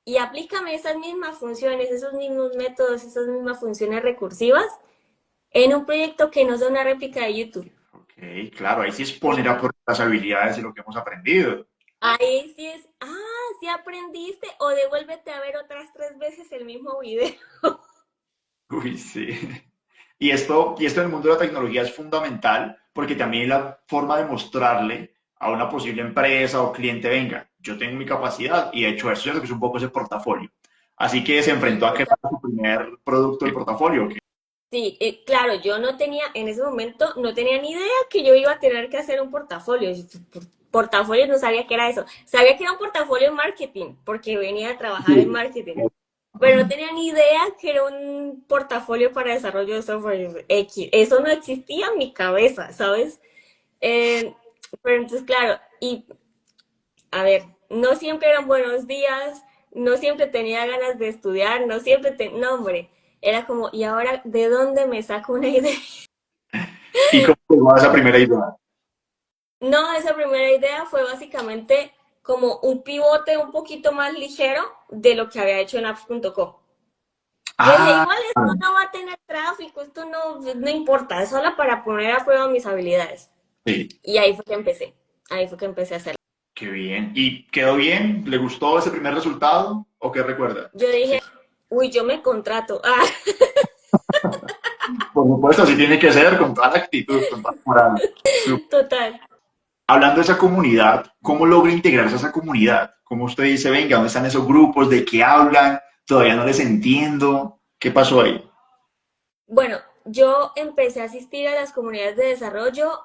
A: y aplícame esas mismas funciones, esos mismos métodos, esas mismas funciones recursivas en un proyecto que no sea una réplica de YouTube.
B: Ok, claro, ahí sí es poner a prueba las habilidades y lo que hemos aprendido.
A: Ahí sí es, sí aprendiste o devuélvete a ver otras 3 veces el mismo video.
B: Uy, sí. Y esto en el mundo de la tecnología es fundamental porque también es la forma de mostrarle a una posible empresa o cliente, venga, yo tengo mi capacidad y he hecho eso, ¿cierto? Que es un poco ese portafolio. Así que se
A: Sí,
B: enfrentó a crear su primer producto del portafolio. ¿Ok?
A: sí, claro, yo no tenía, en ese momento, no tenía ni idea que yo iba a tener que hacer un portafolio. Portafolio no sabía qué era eso. Sabía que era un portafolio en marketing, porque venía a trabajar en
B: Sí.
A: marketing. Pero no tenía ni idea que era un portafolio para desarrollo de software X. Eso no existía en mi cabeza, ¿sabes? Eh, pero entonces, claro, y a ver, no siempre eran buenos días, no siempre tenía ganas de estudiar, no, hombre, era como, ¿y ahora de dónde me saco una idea?
B: ¿Y cómo llegó a esa primera idea?
A: No, esa primera idea fue básicamente como un pivote un poquito más ligero de lo que había hecho en apps.co. Yo dije,
B: Ah,
A: igual esto no va a tener tráfico, esto no importa, es solo para poner a prueba mis habilidades.
B: sí,
A: Y ahí fue que empecé, ahí fue que empecé a hacer.
B: qué bien. ¿Y quedó bien? ¿Le gustó ese primer resultado? ¿O qué recuerda?
A: Yo dije, uy, yo me contrato.
B: Por supuesto, así tiene que ser, con toda la actitud, con toda la moral.
A: Total.
B: Hablando de esa comunidad, ¿cómo logra integrarse a esa comunidad? ¿Cómo usted dice, venga, dónde están esos grupos? ¿De qué hablan? Todavía no les entiendo. ¿Qué pasó ahí?
A: Bueno, yo empecé a asistir a las comunidades de desarrollo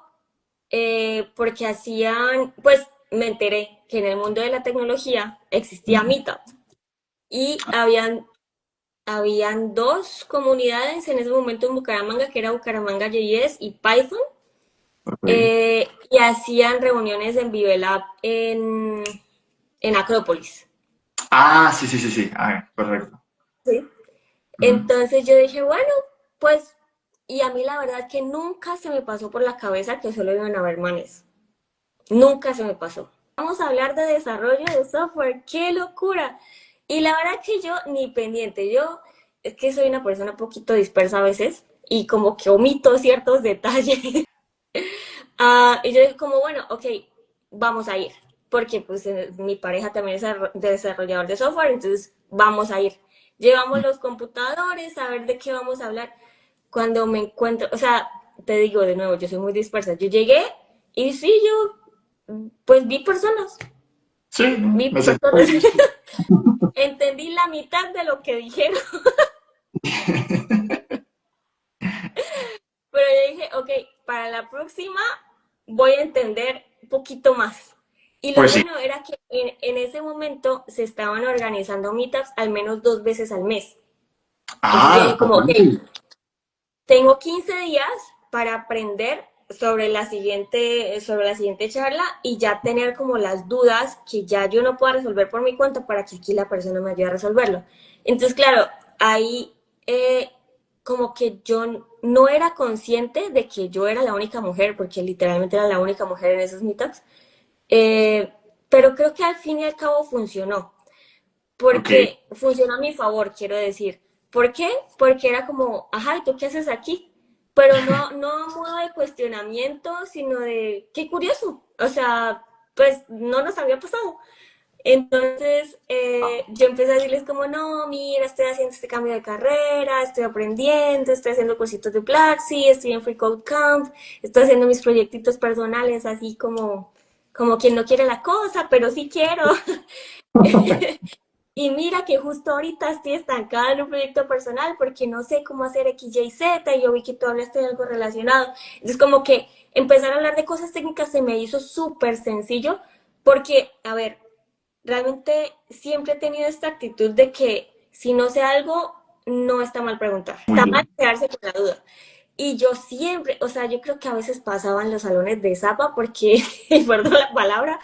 A: porque hacían, pues me enteré que en el mundo de la tecnología existía Meetup y habían habían dos comunidades en ese momento en Bucaramanga, que era Bucaramanga JS y Python,
B: Ok.
A: y hacían reuniones en Vivelab en Acrópolis.
B: Ah, sí, sí, sí, sí. Ah, perfecto.
A: Sí.
B: Ujú.
A: Entonces yo dije, bueno, pues, y a mí la verdad que nunca se me pasó por la cabeza que solo iban a haber manes. Nunca se me pasó. Vamos a hablar de desarrollo de software, qué locura. Y la verdad que yo ni pendiente, yo es que soy una persona un poquito dispersa a veces y como que omito ciertos detalles. Y yo dije como, bueno, ok, vamos a ir, porque pues mi pareja también es desarrollador de software, entonces vamos a ir. Llevamos los computadores a ver de qué vamos a hablar. Cuando me encuentro, o sea, te digo de nuevo, yo soy muy dispersa. Yo llegué y sí, yo pues
B: Sí, no,
A: vi
B: me sentí
A: personas,
B: listo.
A: entendí la mitad de lo que dijeron, pero yo dije, ok, para la próxima voy a entender un poquito más. Y lo
B: Pues sí.
A: bueno era que en ese momento se estaban organizando meetups al menos 2 veces al mes. Entonces yo
B: Ah,
A: dije como, ok,
B: bastante.
A: tengo 15 días para aprender sobre la siguiente charla y ya tener como las dudas que ya yo no pueda resolver por mi cuenta para que aquí la persona me ayude a resolverlo. Entonces, claro, ahí como que yo no era consciente de que yo era la única mujer, porque literalmente era la única mujer en esos meetups, eh, pero creo que al fin y al cabo funcionó,
B: Ok.
A: porque funcionó a mi favor, quiero decir. ¿Por qué? Porque era como, ajá, ¿y tú qué haces aquí? Pero no, no a modo de cuestionamiento, sino de, qué curioso. O sea, pues no nos había pasado. Entonces, yo empecé a decirles como, no, mira, estoy haciendo este cambio de carrera, estoy aprendiendo, estoy haciendo cursitos de Platzi, estoy en Free Code Camp, estoy haciendo mis proyectitos personales, así como quien no quiere la cosa, pero sí quiero. Y mira que justo ahorita estoy estancada en un proyecto personal porque no sé cómo hacer X, Y, Z y yo vi que tú hablaste de algo relacionado. Entonces como que empezar a hablar de cosas técnicas se me hizo súper sencillo porque, a ver, realmente siempre he tenido esta actitud de que si no sé algo, no está mal preguntar.
B: Muy
A: Está mal
B: bien.
A: quedarse con la duda. Y yo siempre, o sea, yo creo que a veces pasaban los salones de zapa porque, perdón la palabra,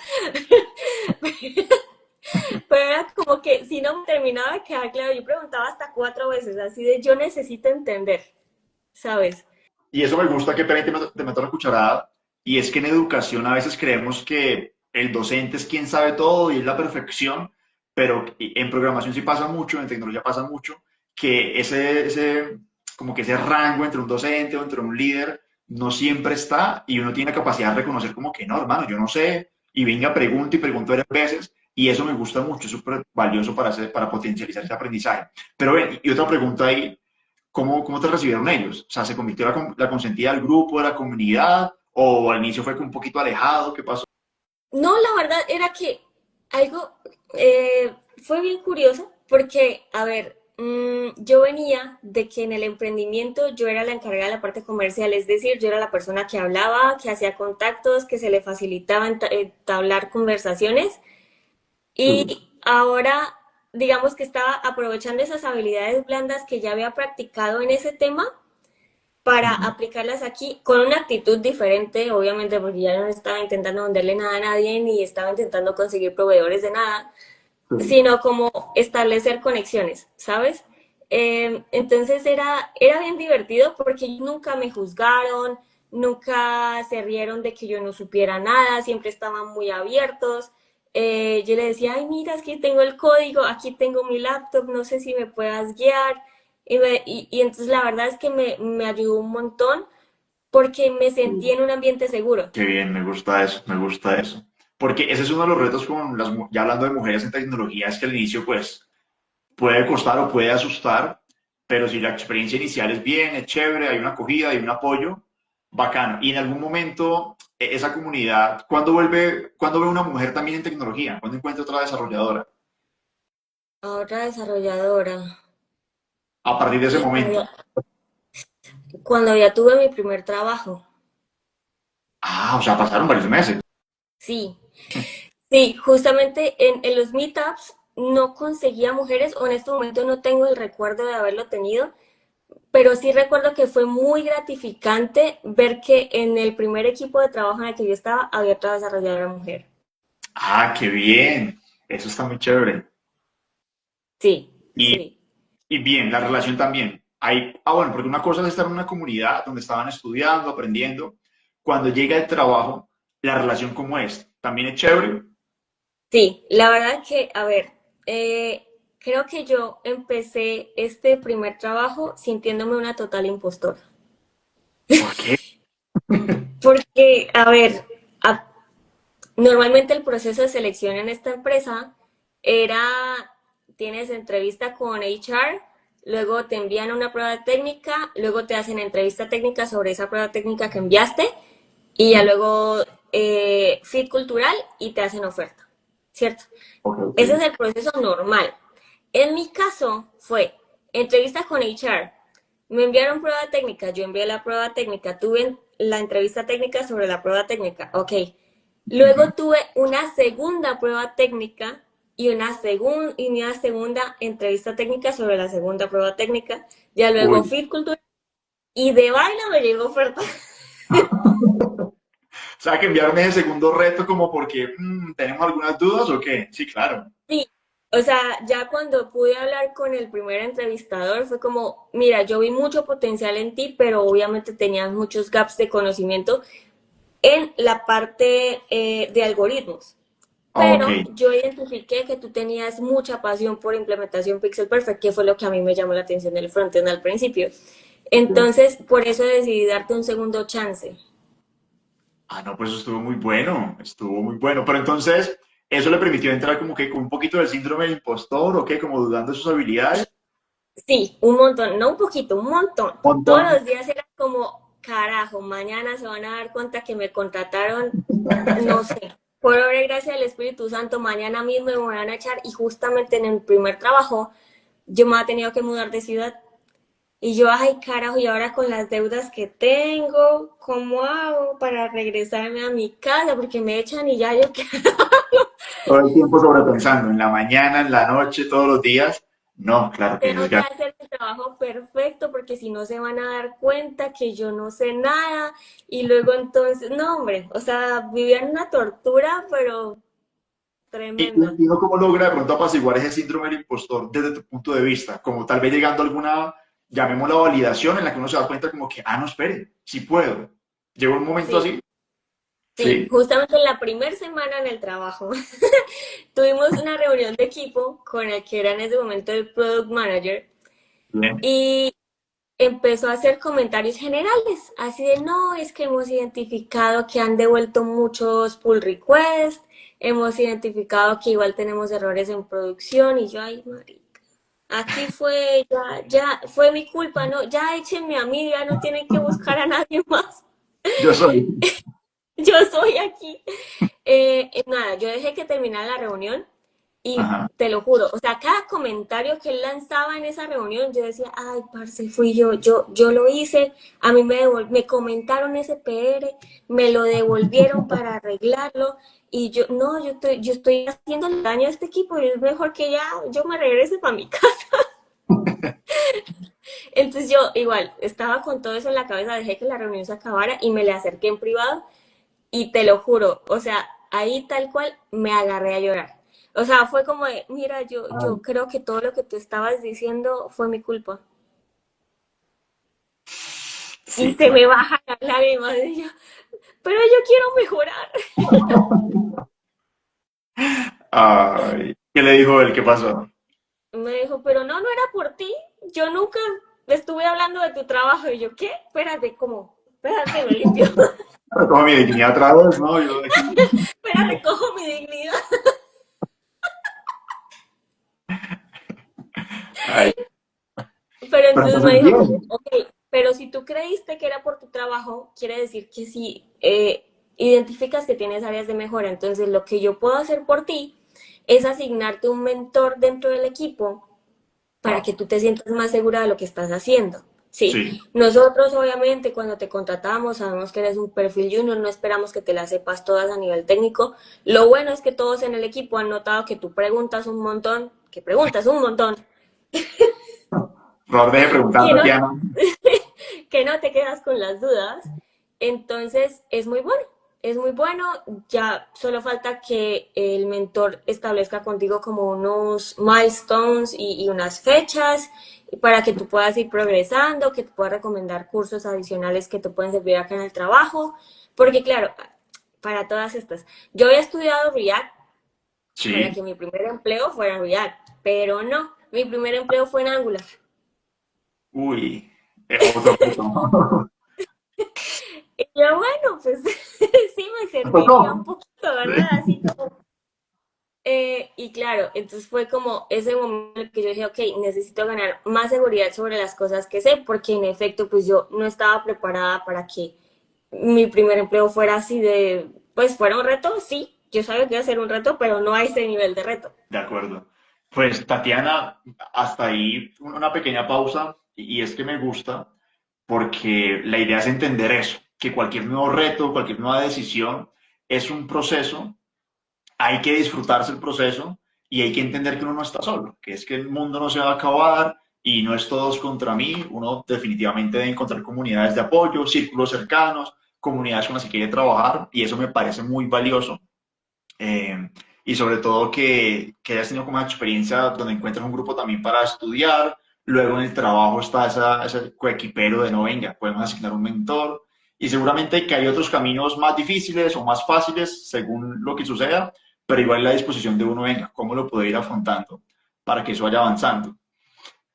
A: pero era como que si no me terminaba de quedar claro, yo preguntaba hasta 4 veces, así de yo necesito entender, ¿sabes?
B: Y eso me gusta que Penny te meta la cucharada. Y es que en educación a veces creemos que el docente es quien sabe todo y es la perfección, pero en programación sí pasa mucho, en tecnología pasa mucho, que como que ese rango entre un docente o entre un líder no siempre está y uno tiene capacidad de reconocer como que no, hermano, yo no sé, y venga, pregunto y pregunto varias veces, y eso me gusta mucho, es súper valioso para potencializar ese aprendizaje. Pero ven, y otra pregunta ahí, ¿cómo te recibieron ellos? O sea, ¿se convirtió la consentida del grupo, de la comunidad? ¿O al inicio fue un poquito alejado? ¿Qué pasó?
A: No, la verdad era que algo fue bien curioso porque, a ver, yo venía de que en el emprendimiento yo era la encargada de la parte comercial, es decir, yo era la persona que hablaba, que hacía contactos, que se le facilitaba entablar conversaciones.
B: Sí.
A: Y ahora, digamos que estaba aprovechando esas habilidades blandas que ya había practicado en ese tema para
B: Ujú.
A: aplicarlas aquí con una actitud diferente, obviamente, porque ya no estaba intentando venderle nada a nadie ni estaba intentando conseguir proveedores de nada,
B: Sí.
A: sino como establecer conexiones, ¿sabes? Entonces era bien divertido porque nunca me juzgaron, nunca se rieron de que yo no supiera nada, siempre estaban muy abiertos. Yo le decía, ay, mira, es que tengo el código, aquí tengo mi laptop, no sé si me puedas guiar. Y entonces la verdad es que me ayudó un montón porque me sentí en un ambiente seguro.
B: Qué bien, me gusta eso, me gusta eso. Porque ese es uno de los retos con ya hablando de mujeres en tecnología, es que al inicio pues puede costar o puede asustar, pero si la experiencia inicial es bien, es chévere, hay una acogida, hay un apoyo, bacano. Y en algún momento esa comunidad, cuando ve una mujer también en tecnología? ¿Cuándo encuentra otra desarrolladora?
A: Otra desarrolladora.
B: A partir de ese momento.
A: Cuando ya tuve mi primer trabajo.
B: Ah, o sea, pasaron varios meses.
A: Sí, sí, justamente en los meetups no conseguía mujeres, o en este momento no tengo el recuerdo de haberlo tenido, pero sí recuerdo que fue muy gratificante ver que en el primer equipo de trabajo en el que yo estaba había otra desarrolladora mujer.
B: Ah, qué bien. Eso está muy chévere.
A: Sí,
B: Y,
A: sí.
B: y bien, la relación también. Bueno, porque una cosa es estar en una comunidad donde estaban estudiando, aprendiendo. Cuando llega el trabajo, la relación cómo es. También es chévere.
A: Sí, la verdad que, a ver, eh, creo que yo empecé este primer trabajo sintiéndome una total impostora.
B: ¿Por qué?
A: Porque, a ver, a- normalmente el proceso de selección en esta empresa era, tienes entrevista con HR, luego te envían una prueba técnica, luego te hacen entrevista técnica sobre esa prueba técnica que enviaste y ya luego fit cultural y te hacen oferta, ¿cierto?
B: Ok, ok.
A: Ese es el proceso normal. En mi caso fue entrevista con HR. Me enviaron prueba técnica, yo envié la prueba técnica, tuve la entrevista técnica sobre la prueba técnica, ok.
B: Ujú.
A: Luego tuve una segunda prueba técnica y una segunda entrevista técnica sobre la segunda prueba técnica. Ya luego
B: Uy.
A: fit cultural y de vaina me llegó oferta.
B: O sea, que enviaron ese segundo reto como porque tenemos algunas dudas o qué. Sí, claro.
A: Sí, o sea, ya cuando pude hablar con el primer entrevistador fue como, mira, yo vi mucho potencial en ti, pero obviamente tenías muchos gaps de conocimiento en la parte de algoritmos.
B: Ok.
A: Pero yo identifiqué que tú tenías mucha pasión por implementación Pixel Perfect, que fue lo que a mí me llamó la atención del frontend al principio. Entonces, por eso decidí darte un segundo chance.
B: Ah, no, pues estuvo muy bueno, estuvo muy bueno. Pero entonces, ¿eso le permitió entrar como que con un poquito del síndrome del impostor o qué? Como dudando de sus habilidades.
A: Sí, un montón, no un poquito, un montón.
B: Un
A: Todos
B: montón.
A: los días era como, carajo, mañana se van a dar cuenta que me contrataron, no sé, por obra y gracia del Espíritu Santo, mañana mismo me van a echar y justamente en el primer trabajo yo me había tenido que mudar de ciudad y yo, ay, carajo, y ahora con las deudas que tengo, ¿cómo hago para regresarme a mi casa? Porque me echan y ya yo,
B: Todo el tiempo sobrepensando, en la mañana, en la noche, todos los días. No, claro que
A: tengo que
B: desgaste.
A: hacer el trabajo perfecto porque si no se van a dar cuenta que yo no sé nada y luego entonces, no hombre, o sea, vivía en una tortura, pero tremenda.
B: Y uno cómo logra de pronto apaciguar ese síndrome del impostor desde tu punto de vista, como tal vez llegando a alguna, llamémosla validación, en la que uno se da cuenta como que, no, espere, sí puedo. Llegó un momento
A: Sí,
B: así,
A: sí,
B: sí.
A: justamente en la primera semana en el trabajo tuvimos una reunión de equipo con el que era en ese momento el product manager
B: Bien.
A: y empezó a hacer comentarios generales, así de no, es que hemos identificado que han devuelto muchos pull requests, hemos identificado que igual tenemos errores en producción y yo, ay, marica, aquí fue, ya, fue mi culpa, no, ya échenme a mí, ya no tienen que buscar a nadie más,
B: Yo soy.
A: yo soy aquí. Nada, yo dejé que terminara la reunión y
B: Ajá.
A: te lo juro, o sea, cada comentario que él lanzaba en esa reunión, yo decía, ay, parce, fui yo lo hice, a mí me comentaron ese PR, me lo devolvieron para arreglarlo, y yo, no, yo estoy haciendo daño a este equipo, y es mejor que ya yo me regrese para mi casa. Entonces yo igual, estaba con todo eso en la cabeza, dejé que la reunión se acabara y me le acerqué en privado y te lo juro, o sea, ahí tal cual me agarré a llorar. O sea, fue como de, mira, yo creo que todo lo que tú estabas diciendo fue mi culpa. Y
B: Sí,
A: se me
B: claro.
A: baja la lágrima de ella, pero yo quiero mejorar.
B: Ay, ¿qué le dijo él? ¿Qué pasó?
A: Me dijo, pero no, no era por ti. Yo nunca estuve hablando de tu trabajo. Y yo, ¿qué? Espérate, ¿cómo? Espérate, me limpio.
B: Recojo mi dignidad otra vez, ¿no? Yo de aquí.
A: Espérate, cojo mi dignidad.
B: Ay,
A: Pero
B: pero
A: entonces me
B: entonces
A: dijo,
B: bien.
A: ok, pero si tú creíste que era por tu trabajo, quiere decir que si identificas que tienes áreas de mejora, entonces lo que yo puedo hacer por ti es asignarte un mentor dentro del equipo para que
B: Wow.
A: tú te sientas más segura de lo que estás haciendo. Sí,
B: Sí,
A: nosotros obviamente cuando te contratamos sabemos que eres un perfil junior, no esperamos que te las sepas todas a nivel técnico. Lo bueno es que todos en el equipo han notado que tú preguntas un montón, que preguntas un montón,
B: por favor, deje de preguntar,
A: que no,
B: Tatiana.
A: que no te quedas con las dudas. Entonces es muy bueno, ya solo falta que el mentor establezca contigo como unos milestones y unas fechas para que tú puedas ir progresando, que te pueda recomendar cursos adicionales que te pueden servir acá en el trabajo, porque claro, para todas estas, yo había estudiado React para
B: Sí.
A: que mi primer empleo fuera React, pero no, mi primer empleo fue en Angular.
B: Uy, otro punto.
A: Y yo, bueno, pues sí me
B: ¿Te
A: serviría un
B: tocó?
A: poquito, ¿verdad?
B: Sí.
A: Así como y claro, entonces fue como ese momento en el que yo dije, ok, necesito ganar más seguridad sobre las cosas que sé, porque en efecto, pues yo no estaba preparada para que mi primer empleo fuera así de, pues fuera un reto, sí, yo sabía que iba a ser un reto, pero no a ese nivel de reto.
B: De acuerdo. Pues Tatiana, hasta ahí una pequeña pausa y es que me gusta porque la idea es entender eso, que cualquier nuevo reto, cualquier nueva decisión es un proceso, hay que disfrutarse el proceso y hay que entender que uno no está solo, que es que el mundo no se va a acabar y no es todos contra mí, uno definitivamente debe encontrar comunidades de apoyo, círculos cercanos, comunidades con las que quiere trabajar y eso me parece muy valioso. Y sobre todo que hayas tenido como una experiencia donde encuentras un grupo también para estudiar, luego en el trabajo está ese coequipero de no venga, podemos asignar un mentor y seguramente que hay otros caminos más difíciles o más fáciles según lo que suceda, pero igual la disposición de uno venga, cómo lo puede ir afrontando para que eso vaya avanzando.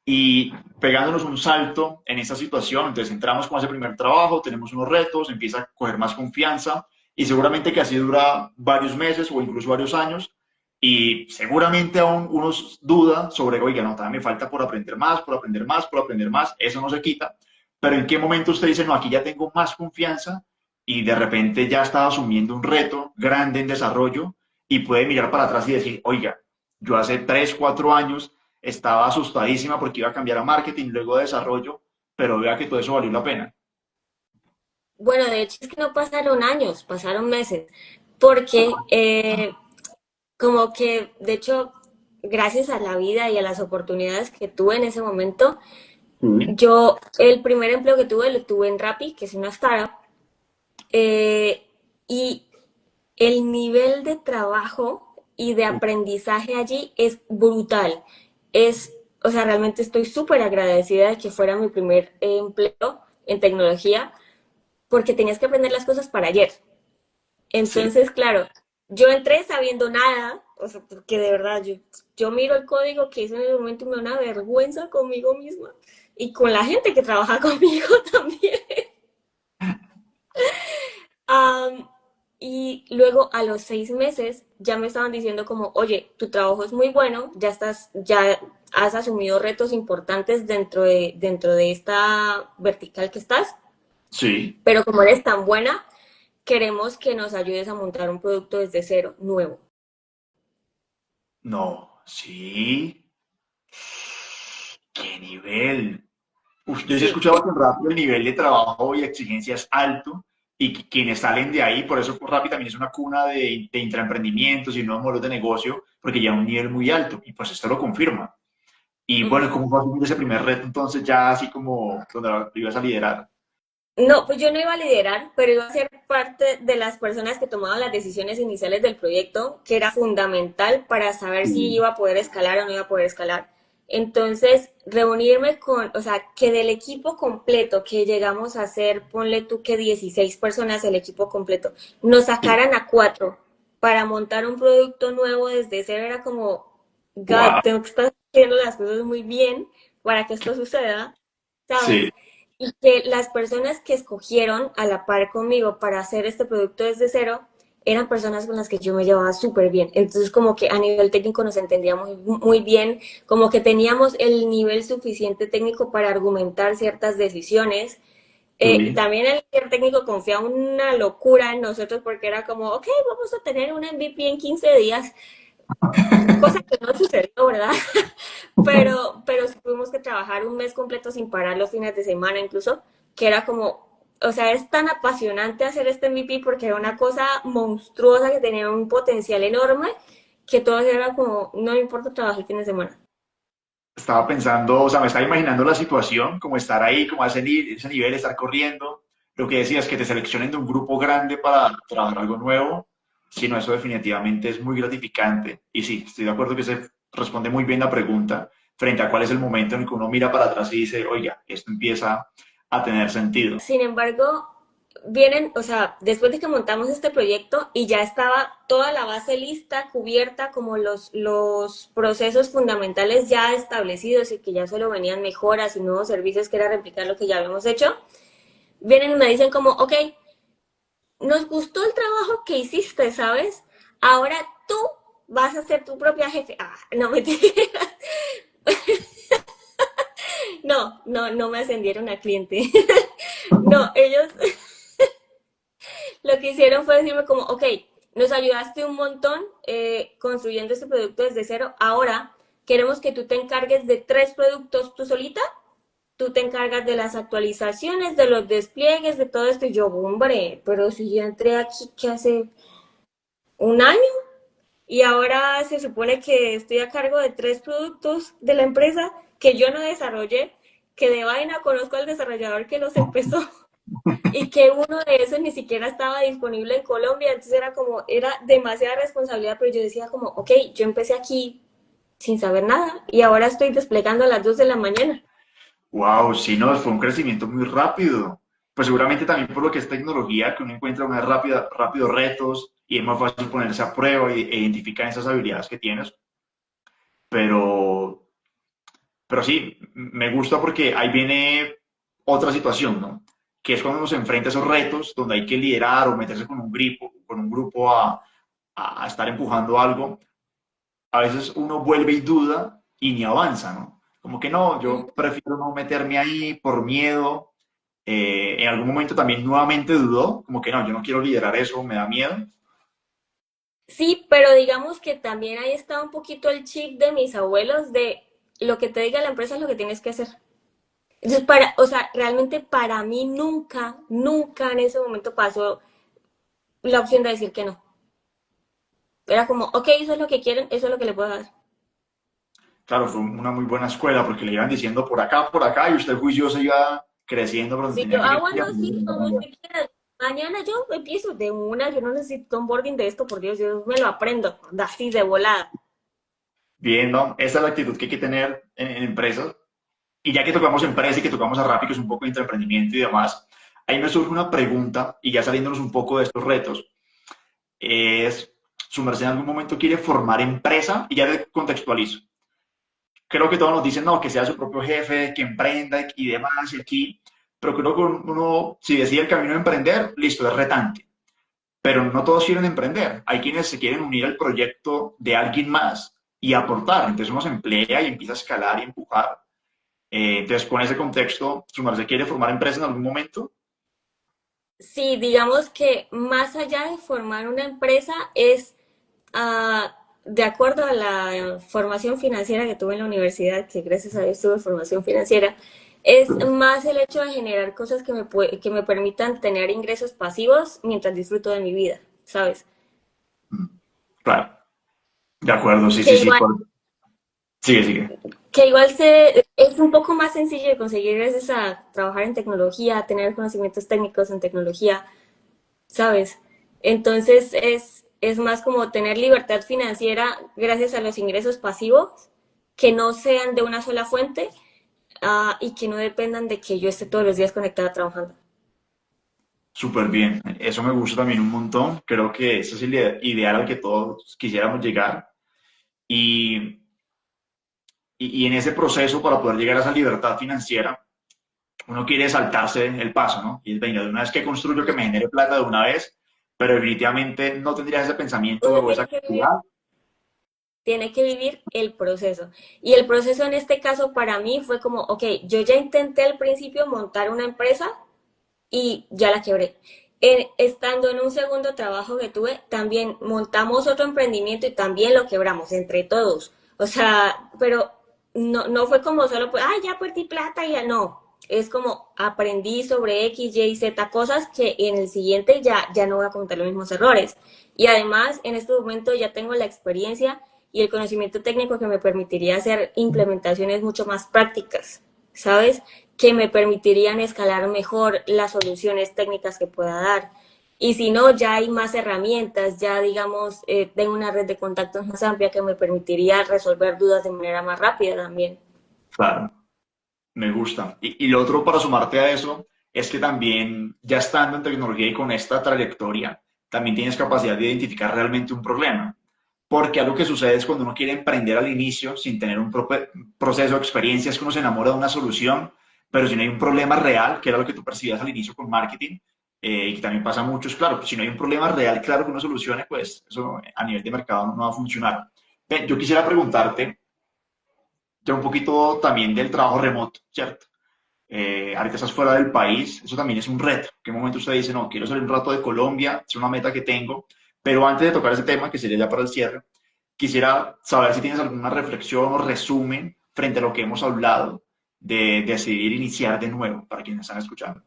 B: Y pegándonos un salto en esa situación, entonces entramos con ese primer trabajo, tenemos unos retos, empieza a coger más confianza y seguramente que así dura varios meses o incluso varios años y seguramente aún uno duda sobre, oiga, no, todavía me falta por aprender más, por aprender más, por aprender más, eso no se quita, pero en qué momento usted dice, no, aquí ya tengo más confianza y de repente ya está asumiendo un reto grande en desarrollo y puede mirar para atrás y decir, oiga, yo hace 3 4 años estaba asustadísima porque iba a cambiar a marketing, luego a desarrollo, pero vea que todo eso valió la pena.
A: Bueno, de hecho es que no pasaron años, pasaron meses, porque como que, de hecho, gracias a la vida y a las oportunidades que tuve en ese momento,
B: Sí.
A: yo el primer empleo que tuve lo tuve en Rappi, que es una startup, eh, y el nivel de trabajo y de aprendizaje allí es brutal. Es, o sea, realmente estoy súper agradecida de que fuera mi primer empleo en tecnología, porque tenías que aprender las cosas para ayer.
B: Sí.
A: Entonces, claro, yo entré sabiendo nada, o sea, porque de verdad yo miro el código que hice en el momento y me da una vergüenza conmigo misma y con la gente que trabaja conmigo también. Um, y luego a los 6 meses ya me estaban diciendo como, oye, tu trabajo es muy bueno, ya has asumido retos importantes dentro de esta vertical que estás,
B: Sí.
A: pero como eres tan buena, queremos que nos ayudes a montar un producto desde cero, nuevo.
B: No. Sí. ¿Qué nivel? Uf, yo sí he
A: Sí,
B: escuchado que en Rappi el nivel de trabajo y exigencia es alto y que quienes salen de ahí, por eso Rappi también es una cuna de intraemprendimientos y nuevos modelos de negocio, porque ya un nivel muy alto y pues esto lo confirma. Y bueno,
A: ujú.
B: ¿cómo fue asumir ese primer reto entonces ya así como donde lo ibas a liderar?
A: No, pues yo no iba a liderar, pero iba a ser parte de las personas que tomaban las decisiones iniciales del proyecto, que era fundamental para saber si
B: Sí.
A: iba a poder escalar o no iba a poder escalar. Entonces, reunirme con, o sea, que del equipo completo, que llegamos a ser, ponle tú que 16 personas el equipo completo, nos
B: Sí.
A: sacaran a 4 para montar un producto nuevo desde cero, era como, God,
B: Wow.
A: tengo que estar haciendo las cosas muy bien para que esto suceda,
B: Sí.
A: ¿sabes? Y que las personas que escogieron a la par conmigo para hacer este producto desde cero eran personas con las que yo me llevaba súper bien. Entonces, como que a nivel técnico nos entendíamos muy bien, como que teníamos el nivel suficiente técnico para argumentar ciertas decisiones. Y
B: Sí.
A: también el líder técnico confiaba una locura en nosotros porque era como, ok, vamos a tener un MVP en 15 días, cosa que no sucedió, ¿verdad? Pero sí tuvimos que trabajar trabajar un mes completo sin parar los fines de semana incluso, que era como, o sea, es tan apasionante hacer este MVP porque era una cosa monstruosa que tenía un potencial enorme que todo era como, no me importa trabajar el fin de semana.
B: Estaba pensando, o sea, me estaba imaginando la situación, como estar ahí, como a ese nivel, estar corriendo. Lo que decías, que te seleccionen de un grupo grande para trabajar algo nuevo. Sí, no, eso definitivamente es muy gratificante. Y sí, estoy de acuerdo que se responde muy bien la pregunta frente a cuál es el momento en el que uno mira para atrás y dice, oiga, esto empieza a tener sentido.
A: Sin embargo, vienen, o sea, después de que montamos este proyecto y ya estaba toda la base lista, cubierta, como los procesos fundamentales ya establecidos y que ya solo venían mejoras y nuevos servicios que era replicar lo que ya habíamos hecho, vienen y me dicen como, ok, nos gustó el trabajo que hiciste, ¿sabes? Ahora tú vas a ser tu propia jefe. Ah, no me no me ascendieron a cliente. No, ellos lo que hicieron fue decirme como, ok, nos ayudaste un montón construyendo este producto desde cero, ahora queremos que tú te encargues de 3 productos tú solita, tú te encargas de las actualizaciones, de los despliegues, de todo esto, y yo, hombre, pero si yo entré aquí que hace un año, y ahora se supone que estoy a cargo de 3 productos de la empresa que yo no desarrollé, que de vaina conozco al desarrollador que los empezó y que uno de esos ni siquiera estaba disponible en Colombia, entonces era como, era demasiada responsabilidad, pero yo decía como, ok, yo empecé aquí sin saber nada y ahora estoy desplegando a las 2 de la mañana.
B: Wow, sí, no, fue un crecimiento muy rápido. Pues seguramente también por lo que es tecnología, que uno encuentra más rápido retos y es más fácil ponerse a prueba e identificar esas habilidades que tienes. Pero, pero sí, me gusta porque ahí viene otra situación, ¿no? Que es cuando uno se enfrenta a esos retos donde hay que liderar o meterse con un grupo a estar empujando algo. A veces uno vuelve y duda y ni avanza, ¿no? Como que no, yo prefiero no meterme ahí por miedo. En algún momento también nuevamente dudó, como que no, yo no quiero liderar eso, me da miedo.
A: Sí, pero digamos que también ahí está un poquito el chip de mis abuelos de lo que te diga la empresa es lo que tienes que hacer. Entonces, o sea, realmente para mí nunca en ese momento pasó la opción de decir que no. Era como, ok, eso es lo que quieren, eso es lo que le puedo dar.
B: Claro, fue una muy buena escuela porque le iban diciendo por acá, y usted juicioso iba creciendo por donde
A: Sí,
B: tenía
A: yo,
B: que
A: bueno,
B: crecer.
A: sí, como usted quiera. Mañana yo empiezo de una, yo no necesito onboarding de esto, por Dios, yo me lo aprendo, así de volada.
B: Bien, ¿no? Esa es la actitud que hay que tener en empresas. Y ya que tocamos empresa y que tocamos a Rappi, que es un poco de emprendimiento y demás, ahí me surge una pregunta, y ya saliéndonos un poco de estos retos, es, ¿su merced en algún momento quiere formar empresa? Y ya te contextualizo. Creo que todos nos dicen, no, que sea su propio jefe, que emprenda y demás, y aquí, pero creo que uno, si decide el camino de emprender, listo, es retante, pero no todos quieren emprender. Hay quienes se quieren unir al proyecto de alguien más y aportar, entonces uno se emplea y empieza a escalar y empujar. Entonces, con ese contexto, ¿su merced quiere formar empresa en algún momento?
A: Sí, digamos que más allá de formar una empresa es, de acuerdo a la formación financiera que tuve en la universidad, que gracias a Dios tuve formación financiera, es más el hecho de generar cosas que me permitan tener ingresos pasivos mientras disfruto de mi vida, ¿sabes?
B: Claro, de acuerdo, sí,
A: Que
B: sí, sí.
A: igual
B: Sigue, sigue.
A: es un poco más sencillo de conseguir gracias a trabajar en tecnología, a tener conocimientos técnicos en tecnología, ¿sabes? Entonces es más como tener libertad financiera gracias a los ingresos pasivos que no sean de una sola fuente, y que no dependan de que yo esté todos los días conectada trabajando.
B: Súper bien. Eso me gusta también un montón. Creo que ese es el ideal al que todos quisiéramos llegar. Y, y en ese proceso, para poder llegar a esa libertad financiera, uno quiere saltarse el paso, ¿no? Y es, venga, de una vez que construyo que me genere plata de una vez, pero definitivamente no tendría ese pensamiento
A: Uno
B: o esa actividad.
A: tiene que vivir el proceso. Y el proceso en este caso para mí fue como, ok, yo ya intenté al principio montar una empresa y ya la quebré. Estando en un segundo trabajo que tuve, también montamos otro emprendimiento y también lo quebramos entre todos. O sea, pero no fue como solo, pues, ay, ya perdí plata y ya no. Es como aprendí sobre X, Y, Z cosas que en el siguiente ya no voy a cometer los mismos errores. Y además, en este momento ya tengo la experiencia y el conocimiento técnico que me permitiría hacer implementaciones mucho más prácticas, ¿sabes? Que me permitirían escalar mejor las soluciones técnicas que pueda dar. Y si no, ya hay más herramientas, ya digamos, tengo una red de contactos más amplia que me permitiría resolver dudas de manera más rápida también.
B: Claro. Me gusta. Y lo otro para sumarte a eso es que también, ya estando en tecnología y con esta trayectoria, también tienes capacidad de identificar realmente un problema. Porque algo que sucede es cuando uno quiere emprender al inicio sin tener un proceso de experiencia, es que uno se enamora de una solución, pero si no hay un problema real, que era lo que tú percibías al inicio con marketing, y que también pasa mucho, es claro, si no hay un problema real, claro que uno solucione, pues eso a nivel de mercado no va a funcionar. Yo quisiera preguntarte ya un poquito también del trabajo remoto, ¿cierto? Ahorita estás fuera del país, eso también es un reto. ¿En qué momento usted dice, no, quiero salir un rato de Colombia, es una meta que tengo? Pero antes de tocar ese tema, que sería ya para el cierre, quisiera saber si tienes alguna reflexión o resumen frente a lo que hemos hablado de decidir iniciar de nuevo, para quienes están escuchando.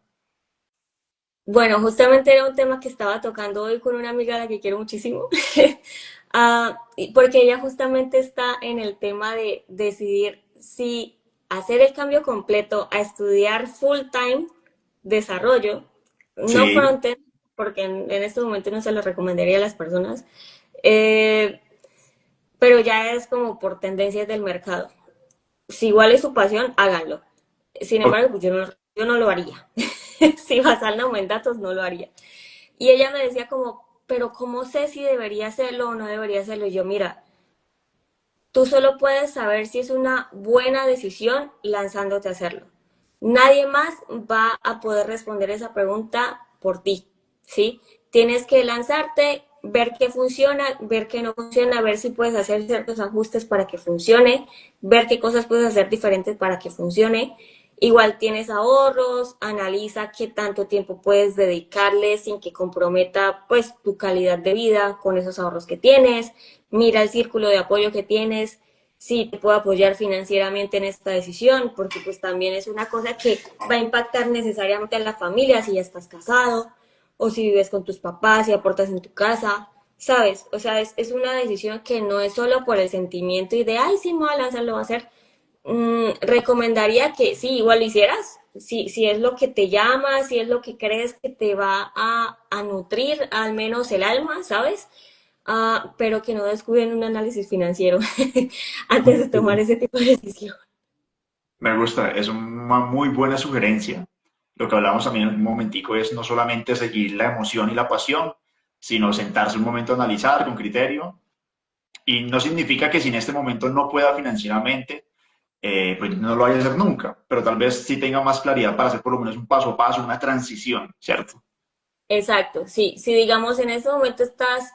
A: Bueno, justamente era un tema que estaba tocando hoy con una amiga a la que quiero muchísimo, porque ella justamente está en el tema de decidir si hacer el cambio completo a estudiar full time desarrollo, no
B: Sí,
A: frontend, porque en este momento no se lo recomendaría a las personas, eh, pero ya es como por tendencias del mercado. Si igual es su pasión, háganlo. Sin
B: ok,
A: embargo, pues yo no lo haría. Si basarnos en datos, no lo haría. Y ella me decía como, pero ¿cómo sé si debería hacerlo o no debería hacerlo? Y yo, mira, tú solo puedes saber si es una buena decisión lanzándote a hacerlo. Nadie más va a poder responder esa pregunta por ti, ¿sí? Tienes que lanzarte, ver qué funciona, ver qué no funciona, ver si puedes hacer ciertos ajustes para que funcione, ver qué cosas puedes hacer diferentes para que funcione. Igual tienes ahorros, analiza qué tanto tiempo puedes dedicarle sin que comprometa pues tu calidad de vida con esos ahorros que tienes, mira el círculo de apoyo que tienes, si te puedo apoyar financieramente en esta decisión, porque pues también es una cosa que va a impactar necesariamente a la familia si ya estás casado o si vives con tus papás y aportas en tu casa, ¿sabes? O sea, es una decisión que no es solo por el sentimiento y de, ay, sí, me voy a lanzar, lo voy a hacer. Recomendaría que sí, igual lo hicieras, si es lo que te llama, si es lo que crees que te va a nutrir al menos el alma, ¿sabes? Pero que no descuiden un análisis financiero antes de tomar ese tipo de decisión.
B: me gusta, es una muy buena sugerencia. Lo que hablamos también en un momentico es no solamente seguir la emoción y la pasión, sino sentarse un momento a analizar con criterio. Y no significa que si en este momento no pueda financieramente, pues no lo vaya a hacer nunca, pero tal vez sí tenga más claridad para hacer por lo menos un paso a paso, una transición, ¿cierto?
A: Exacto, sí, si digamos en ese momento estás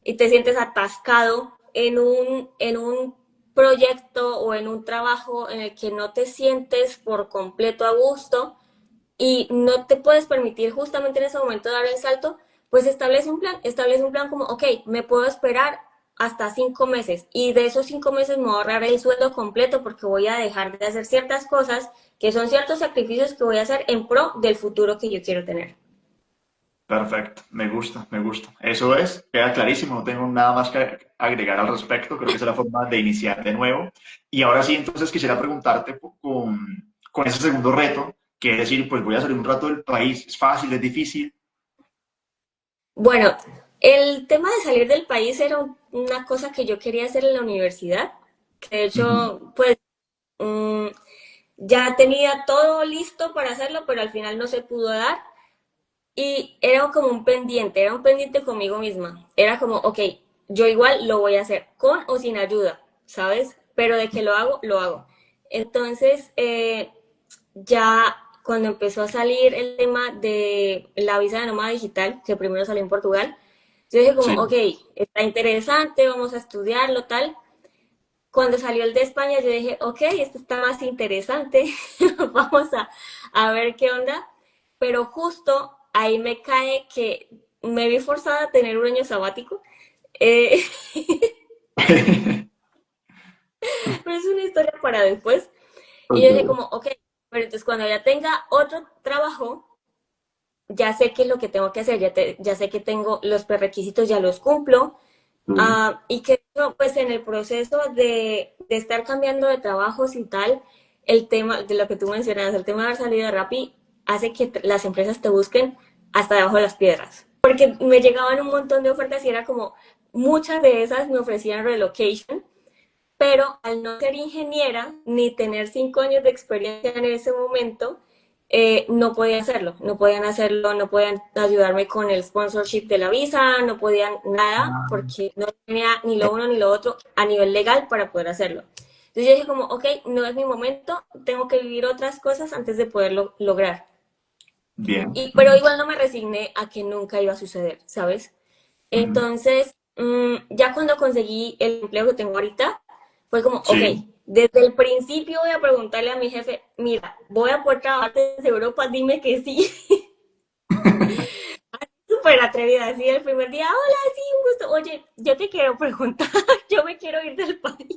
A: y te sientes atascado en un proyecto o en un trabajo en el que no te sientes por completo a gusto, y no te puedes permitir justamente en ese momento dar el salto, pues establece un plan como, ok, me puedo esperar hasta 5 meses y de esos 5 meses me voy a ahorrar el sueldo completo porque voy a dejar de hacer ciertas cosas que son ciertos sacrificios que voy a hacer en pro del futuro que yo quiero tener.
B: Perfecto, me gusta, me gusta. Eso es, queda clarísimo, no tengo nada más que agregar al respecto, creo que esa es la forma de iniciar de nuevo. Y ahora sí, entonces quisiera preguntarte con ese segundo reto, que es decir, pues voy a salir un rato del país, ¿es fácil, es difícil?
A: Bueno, el tema de salir del país era una cosa que yo quería hacer en la universidad, que de
B: Ujú.
A: hecho, pues mm, ya tenía todo listo para hacerlo, pero al final no se pudo dar. Y era como un pendiente, era un pendiente conmigo misma. Era como, ok, yo igual lo voy a hacer, con o sin ayuda, ¿sabes? Pero de que lo hago, lo hago. Entonces, ya cuando empezó a salir el tema de la visa de nómada digital, que primero salió en Portugal, yo dije como,
B: Sí.
A: ok, está interesante, vamos a estudiarlo, tal. Cuando salió el de España, yo dije, ok, esto está más interesante, vamos a ver qué onda. Pero justo ahí me cae que me vi forzada a tener un año sabático. Eh, pero es una historia para después. Y yo dije
B: Ok.
A: como, ok, pero entonces cuando ya tenga otro trabajo, ya sé qué es lo que tengo que hacer, ya sé que tengo los prerequisitos, ya los cumplo.
B: Sí.
A: Y que pues en el proceso de estar cambiando de trabajos y tal, el tema de lo que tú mencionas, el tema de haber salido de Rappi, hace que las empresas te busquen hasta debajo de las piedras. Porque me llegaban un montón de ofertas y era como, muchas de esas me ofrecían relocation, pero al no ser ingeniera ni tener 5 años de experiencia en ese momento, no podía hacerlo, no podían hacerlo, no podían ayudarme con el sponsorship de la visa, no podían nada porque no tenía ni lo uno ni lo otro a nivel legal para poder hacerlo. Entonces yo dije como, ok, no es mi momento, tengo que vivir otras cosas antes de poderlo lograr.
B: Bien.
A: Pero igual no me resigné a que nunca iba a suceder, ¿sabes?
B: Ujú.
A: Entonces, ya cuando conseguí el empleo que tengo ahorita, fue como, ok,
B: Sí.
A: desde el principio voy a preguntarle a mi jefe, mira, voy a poder trabajar desde Europa, dime que sí. Súper atrevida, así el primer día, hola, sí, un gusto. Oye, yo te quiero preguntar, yo me quiero ir del país.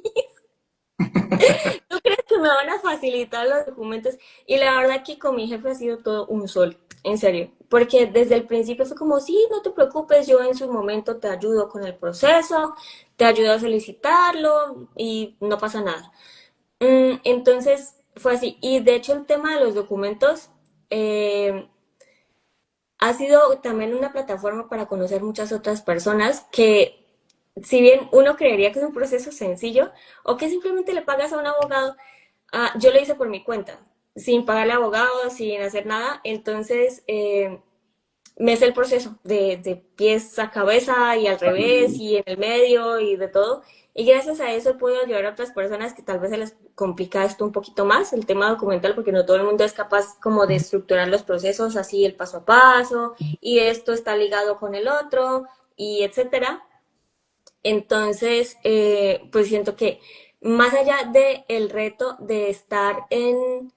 A: ¿Tú crees que me van a facilitar los documentos? Y la verdad que con mi jefe ha sido todo un sol, en serio. Porque desde el principio fue como, sí, no te preocupes, yo en su momento te ayudo con el proceso, te ayudo a solicitarlo y no pasa nada. Entonces fue así. Y de hecho el tema de los documentos ha sido también una plataforma para conocer muchas otras personas que, si bien uno creería que es un proceso sencillo o que simplemente le pagas a un abogado, yo lo hice por mi cuenta, sin pagarle abogado, sin hacer nada. Entonces, me sé el proceso de pies a cabeza y al revés y en el medio y de todo. Y gracias a eso he podido ayudar a otras personas que tal vez se les complica esto un poquito más, el tema documental, porque no todo el mundo es capaz como de estructurar los procesos así el paso a paso, y esto está ligado con el otro, y etcétera. Entonces, pues siento que más allá del reto de estar uh,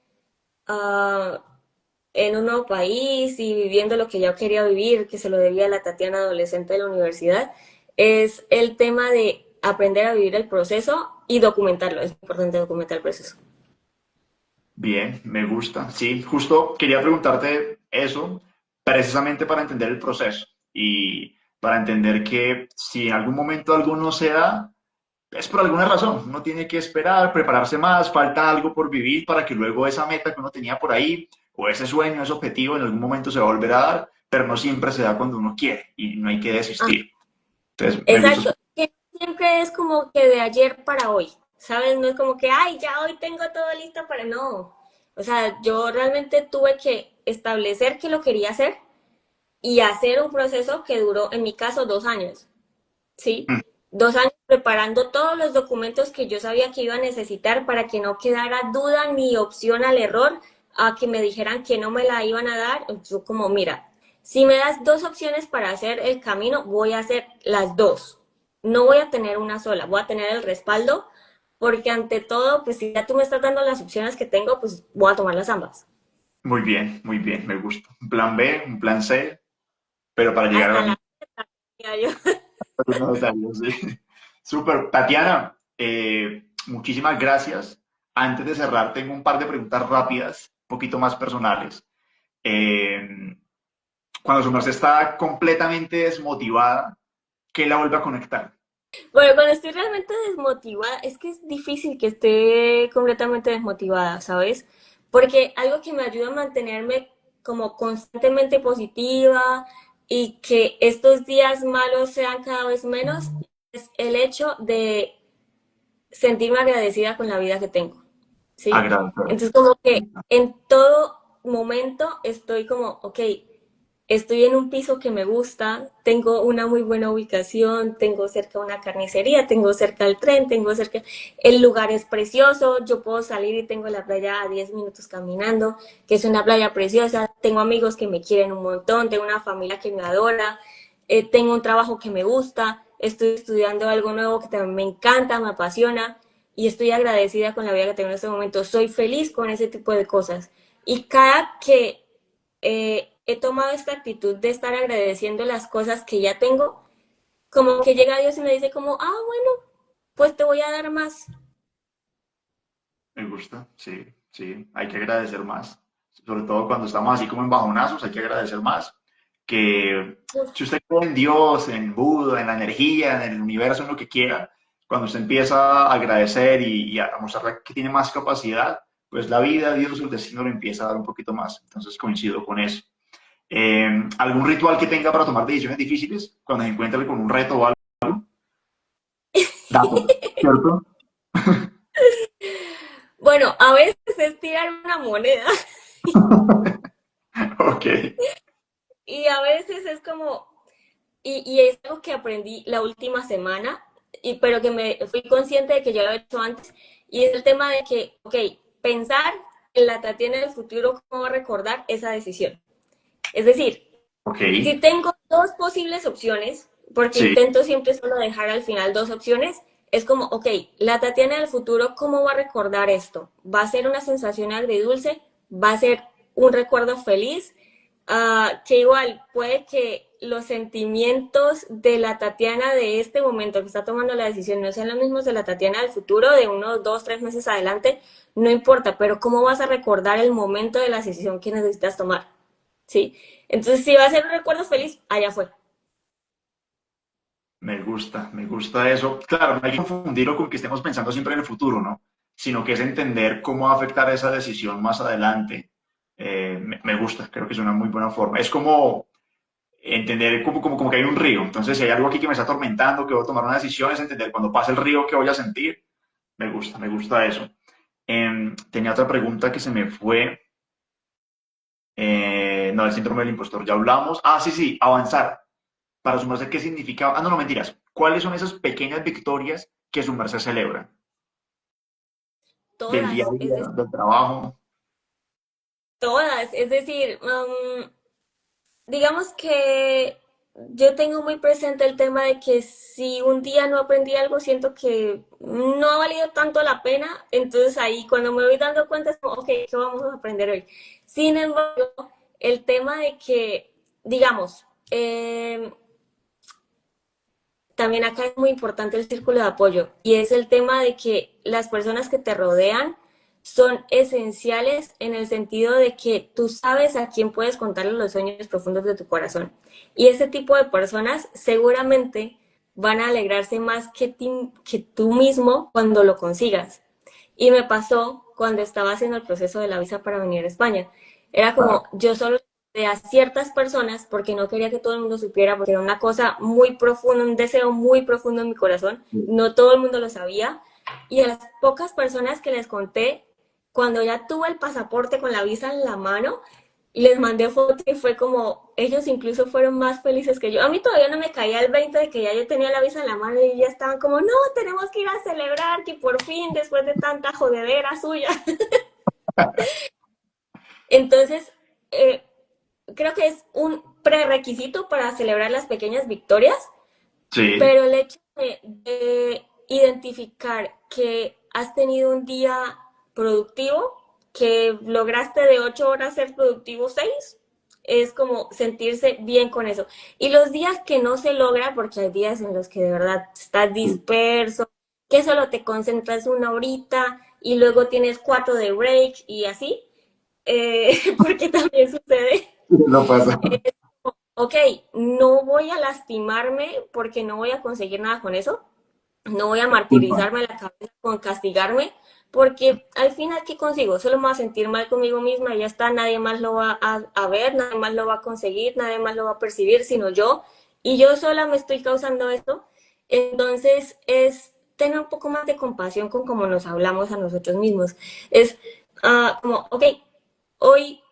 A: en un nuevo país y viviendo lo que yo quería vivir, que se lo debía a la Tatiana adolescente de la universidad, es el tema de aprender a vivir el proceso y documentarlo. Es importante documentar el proceso.
B: Bien, me gusta. Sí, justo quería preguntarte eso precisamente para entender el proceso y para entender que si en algún momento algo no se da, es por alguna razón. Uno tiene que esperar, prepararse más, falta algo por vivir para que luego esa meta que uno tenía por ahí o ese sueño, ese objetivo en algún momento se va a volver a dar, pero no siempre se da cuando uno quiere y no hay que
A: Ah,
B: desistir. Entonces, me gusta.
A: exacto. Que siempre es como que de ayer para hoy, ¿sabes? No es como que, ay, ya hoy tengo todo listo para... No. O sea, yo realmente tuve que establecer que lo quería hacer y hacer un proceso que duró, en mi caso, 2 años. ¿Sí? 2 años preparando todos los documentos que yo sabía que iba a necesitar para que no quedara duda ni opción al error, a que me dijeran que no me la iban a dar. Yo como, mira, si me das dos opciones para hacer el camino, voy a hacer las dos. No voy a tener una sola, voy a tener el respaldo, porque ante todo, pues si ya tú me estás dando las opciones que tengo, pues voy a tomarlas ambas.
B: Muy bien, me gusta. Un plan B, un plan C, pero para llegar a
A: Hasta
B: la
A: la...
B: misma. Sí. Súper. Tatiana, muchísimas gracias. Antes de cerrar, tengo un par de preguntas rápidas, un poquito más personales. Eh, Cuando su merced está completamente desmotivada, ¿qué la vuelve a conectar?
A: Bueno, cuando estoy realmente desmotivada, es que es difícil que esté completamente desmotivada, ¿sabes? Porque algo que me ayuda a mantenerme como constantemente positiva y que estos días malos sean cada vez menos es el hecho de sentirme agradecida con la vida que tengo, ¿sí?
B: Agradecer.
A: Entonces como que en todo momento estoy como, ok, estoy en un piso que me gusta, tengo una muy buena ubicación, tengo cerca una carnicería, tengo cerca el tren, tengo cerca... El lugar es precioso, yo puedo salir y tengo la playa a 10 minutos caminando, que es una playa preciosa, tengo amigos que me quieren un montón, tengo una familia que me adora, tengo un trabajo que me gusta, estoy estudiando algo nuevo que también me encanta, me apasiona y estoy agradecida con la vida que tengo en este momento, soy feliz con ese tipo de cosas. Y cada que he tomado esta actitud de estar agradeciendo las cosas que ya tengo, como que llega Dios y me dice como, bueno, pues te voy a dar más.
B: gusta, sí, sí, hay que agradecer más. Sobre todo cuando estamos así como en bajonazos, hay que agradecer más. Que si usted cree en Dios, en Buda, en la energía, en el universo, en lo que quiera, cuando usted empieza a agradecer y a mostrar que tiene más capacidad, pues la vida, Dios, el destino le empieza a dar un poquito más. Entonces coincido con eso. ¿Algún ritual que tenga para tomar decisiones difíciles cuando se encuentre con un reto o algo? Dato, ¿cierto?
A: Bueno, a veces es tirar una moneda
B: Ok,
A: y a veces es como, y es algo que aprendí la última semana, pero que me fui consciente de que ya lo he hecho antes, y es el tema de que, ok, pensar en la Tatiana del futuro, cómo va a recordar esa decisión. Es decir,
B: ok,
A: si tengo dos posibles opciones, porque
B: sí,
A: intento siempre solo dejar al final dos opciones, es como, ok, la Tatiana del futuro, ¿cómo va a recordar esto? ¿Va a ser una sensación agridulce? ¿Va a ser un recuerdo feliz? Que igual puede que los sentimientos de la Tatiana de este momento que está tomando la decisión no sean los mismos de la Tatiana del futuro, de unos 2, 3 meses adelante, no importa, pero ¿cómo vas a recordar el momento de la decisión que necesitas tomar? ¿Sí? Entonces, si va a ser un recuerdo feliz, allá fue.
B: me gusta eso. Claro, no hay que confundirlo con que estemos pensando siempre en el futuro, ¿no? Sino que es entender cómo va a afectar esa decisión más adelante. Me gusta, creo que es una muy buena forma. Es como entender como que hay un río. Entonces, si hay algo aquí que me está atormentando, que voy a tomar una decisión, es entender cuando pase el río qué voy a sentir. Me gusta eso. Tenía otra pregunta que se me fue. No, el síndrome del impostor, ya hablamos. Ah, sí, sí, avanzar. Para su merced, ¿qué significa? Ah, no, no, mentiras. ¿Cuáles son esas pequeñas victorias que su merced celebra? Del día a
A: Todas, es
B: día,
A: decir,
B: del trabajo.
A: todas. Es decir, digamos que yo tengo muy presente el tema de que si un día no aprendí algo, siento que no ha valido tanto la pena. Entonces ahí cuando me voy dando cuenta es como, ok, ¿qué vamos a aprender hoy? Sin embargo, el tema de que, digamos, también acá es muy importante el círculo de apoyo y es el tema de que las personas que te rodean son esenciales en el sentido de que tú sabes a quién puedes contarle los sueños profundos de tu corazón. Y ese tipo de personas seguramente van a alegrarse más que tú mismo cuando lo consigas. Y me pasó cuando estaba haciendo el proceso de la visa para venir a España. Era como, yo solo a ciertas personas porque no quería que todo el mundo supiera, porque era una cosa muy profunda, un deseo muy profundo en mi corazón. No todo el mundo lo sabía. Y a las pocas personas que les conté, cuando ya tuve el pasaporte con la visa en la mano, les mandé fotos y fue como, ellos incluso fueron más felices que yo. A mí todavía no me caía el 20 de que ya yo tenía la visa en la mano y ya estaban como, no, tenemos que ir a celebrar que por fin, después de tanta jodedera suya. Entonces, eh, creo que es un prerequisito para celebrar las pequeñas victorias,
B: Sí,
A: pero el hecho de identificar que has tenido un día productivo, que lograste de 8 horas ser productivo 6, es como sentirse bien con eso. Y los días que no se logra, porque hay días en los que de verdad estás disperso, que solo te concentras una horita y luego tienes 4 de break y así, porque también sucede.
B: no pasa.
A: Ok, no voy a lastimarme porque no voy a conseguir nada con eso, no voy a
B: Culpa.
A: martirizarme la cabeza con castigarme, porque al final, ¿qué consigo? Solo me voy a sentir mal conmigo misma y ya está, nadie más lo va a ver, nadie más lo va a conseguir, nadie más lo va a percibir, sino yo, y yo sola me estoy causando esto. Entonces, es tener un poco más de compasión con cómo nos hablamos a nosotros mismos. Es como, ok, hoy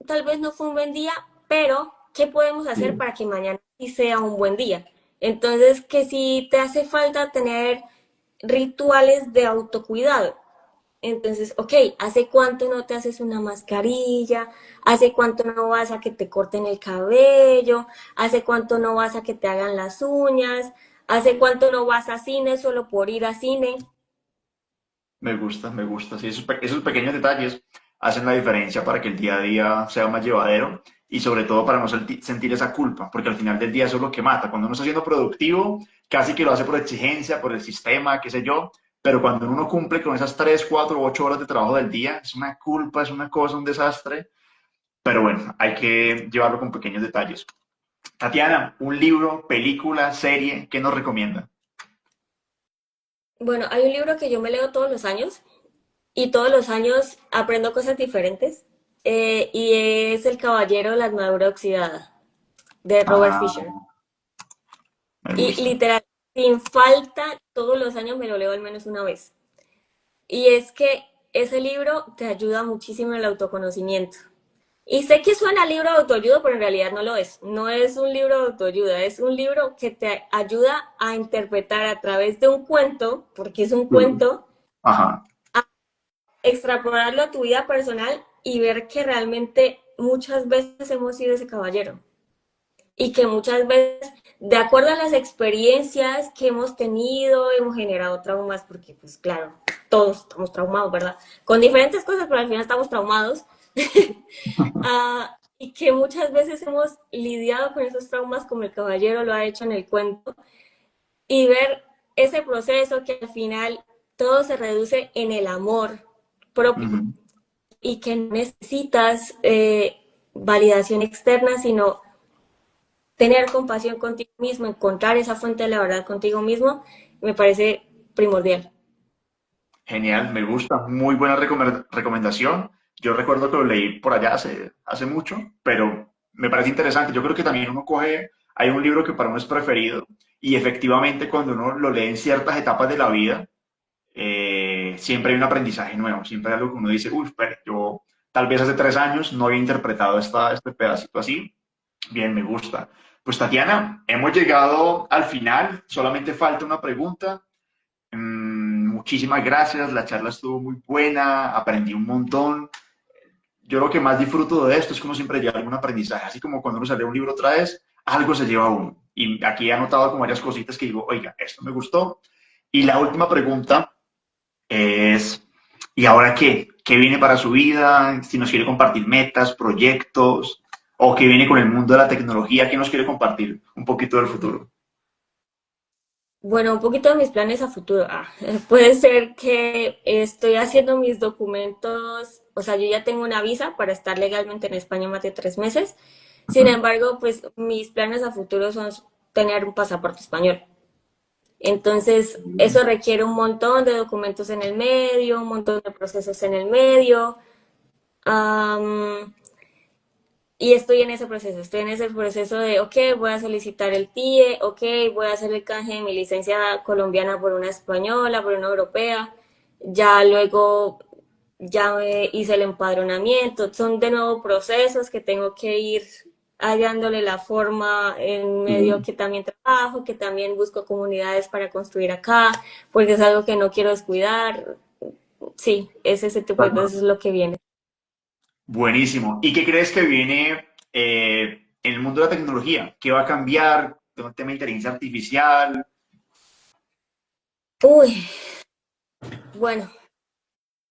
A: tal vez no fue un buen día, pero ¿qué podemos hacer
B: Sí,
A: para que mañana sí sea un buen día? Entonces, que si te hace falta tener rituales de autocuidado, entonces, ok, ¿hace cuánto no te haces una mascarilla? ¿Hace cuánto no vas a que te corten el cabello? ¿Hace cuánto no vas a que te hagan las uñas? ¿Hace cuánto no vas a cine solo por ir a cine?
B: me gusta, me gusta. Sí, esos pequeños detalles hacen la diferencia para que el día a día sea más llevadero y sobre todo para no sentir esa culpa, porque al final del día eso es lo que mata. Cuando uno está siendo productivo, casi que lo hace por exigencia, por el sistema, qué sé yo, pero cuando uno cumple con esas 3, 4, 8 horas de trabajo del día, es una culpa, es una cosa, un desastre, pero bueno, hay que llevarlo con pequeños detalles. Tatiana, un libro, película, serie, ¿qué nos recomienda?
A: Bueno, hay un libro que yo me leo todos los años y todos los años aprendo cosas diferentes y es El Caballero de la Armadura Oxidada de Robert
B: Ah,
A: Fisher.
B: me
A: Y
B: gusta.
A: literal, sin falta, todos los años me lo leo al menos una vez. Y es que ese libro te ayuda muchísimo en el autoconocimiento. Y sé que suena libro de autoayuda, pero en realidad no lo es. No es un libro de autoayuda, es un libro que te ayuda a interpretar a través de un cuento, porque es un
B: Sí.
A: cuento,
B: Ajá.
A: extrapolarlo a tu vida personal y ver que realmente muchas veces hemos sido ese caballero. Y que muchas veces, de acuerdo a las experiencias que hemos tenido, hemos generado traumas, porque pues claro, todos estamos traumados, ¿verdad? Con diferentes cosas, pero al final estamos traumados. Y que muchas veces hemos lidiado con esos traumas como el caballero lo ha hecho en el cuento, y ver ese proceso que al final todo se reduce en el amor propio
B: Ujú.
A: y que no necesitas validación externa, sino tener compasión contigo mismo, encontrar esa fuente de la verdad contigo mismo, me parece primordial.
B: Genial, me gusta. Muy buena recomendación. Yo recuerdo que lo leí por allá hace mucho, pero me parece interesante. Yo creo que también uno coge, hay un libro que para uno es preferido y efectivamente cuando uno lo lee en ciertas etapas de la vida, siempre hay un aprendizaje nuevo, siempre hay algo que uno dice, uy, espere, yo tal vez hace 3 años no había interpretado este pedacito así. Bien, me gusta. Pues Tatiana, hemos llegado al final, solamente falta una pregunta. Muchísimas gracias, la charla estuvo muy buena, aprendí un montón. Yo lo que más disfruto de esto es que uno siempre lleva algún aprendizaje, así como cuando uno sale un libro otra vez, algo se lleva uno. Y aquí he anotado como varias cositas que digo, oiga, esto me gustó. Y la última pregunta es, ¿y ahora qué? ¿Qué viene para su vida? Si nos quiere compartir metas, proyectos, o qué viene con el mundo de la tecnología, ¿qué nos quiere compartir un poquito del futuro?
A: Bueno, un poquito de mis planes a futuro. Puede ser que estoy haciendo mis documentos, o sea, yo ya tengo una visa para estar legalmente en España más de 3 meses. Sin
B: Ujú.
A: embargo, pues mis planes a futuro son tener un pasaporte español. Entonces, eso requiere un montón de documentos en el medio, un montón de procesos en el medio. Am, y estoy en ese proceso de, ok, voy a solicitar el TIE, ok, voy a hacer el canje de mi licencia colombiana por una española, por una europea, ya luego ya me hice el empadronamiento, son de nuevo procesos que tengo que ir hallándole la forma en medio
B: Sí.
A: que también trabajo, que también busco comunidades para construir acá, porque es algo que no quiero descuidar. Sí, es ese tipo de cosas lo que viene.
B: Buenísimo. ¿Y qué crees que viene en el mundo de la tecnología? ¿Qué va a cambiar? Todo el tema de inteligencia artificial.
A: Uy, bueno,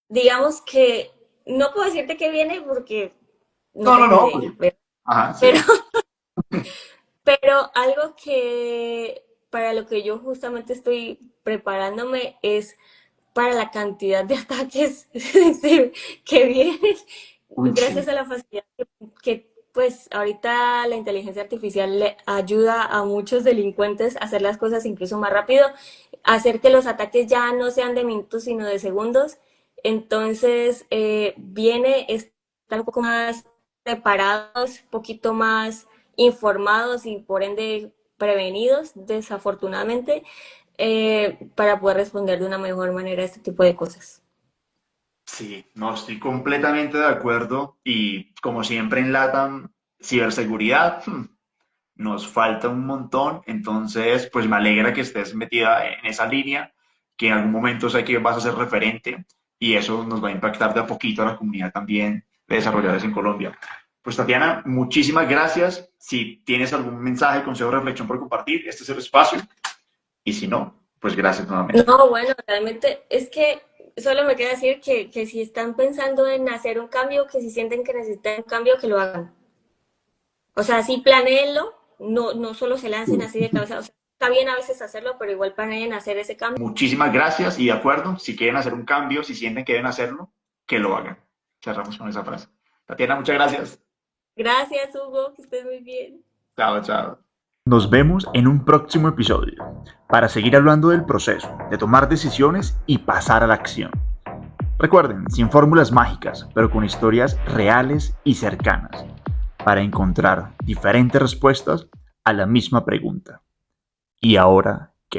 A: digamos que no puedo decirte que viene porque no
B: No, no,
A: tengo
B: no.
A: idea, pero,
B: Ajá,
A: pero,
B: sí.
A: pero algo que para lo que yo justamente estoy preparándome es para la cantidad de ataques que vienen
B: Uy,
A: gracias
B: sí.
A: a la facilidad pues ahorita la inteligencia artificial le ayuda a muchos delincuentes a hacer las cosas incluso más rápido, hacer que los ataques ya no sean de minutos sino de segundos. Entonces viene estar un poco más preparados, un poquito más informados y por ende prevenidos, desafortunadamente, para poder responder de una mejor manera a este tipo de cosas.
B: Sí, no, estoy completamente de acuerdo. Y como siempre en LATAM, ciberseguridad, nos falta un montón. Entonces, pues me alegra que estés metida en esa línea, que en algún momento sé que vas a ser referente y eso nos va a impactar de a poquito a la comunidad también de desarrolladores en Colombia. Pues Tatiana, muchísimas gracias. Si tienes algún mensaje, consejo o reflexión por compartir, este es el espacio. Y si no, pues gracias nuevamente.
A: No, bueno, realmente es que solo me queda decir que si están pensando en hacer un cambio, que si sienten que necesitan un cambio, que lo hagan. O sea, sí planéenlo, no, no solo se lancen así de cabeza. O sea, está bien a veces hacerlo, pero igual planeen hacer ese cambio.
B: Muchísimas gracias y de acuerdo, si quieren hacer un cambio, si sienten que deben hacerlo, que lo hagan. Cerramos con esa frase. Tatiana, muchas gracias.
A: Gracias, Hugo, que estés muy bien.
B: Chao, chao.
C: Nos vemos en un próximo episodio para seguir hablando del proceso, de tomar decisiones y pasar a la acción. Recuerden, sin fórmulas mágicas, pero con historias reales y cercanas, para encontrar diferentes respuestas a la misma pregunta. ¿Y ahora qué?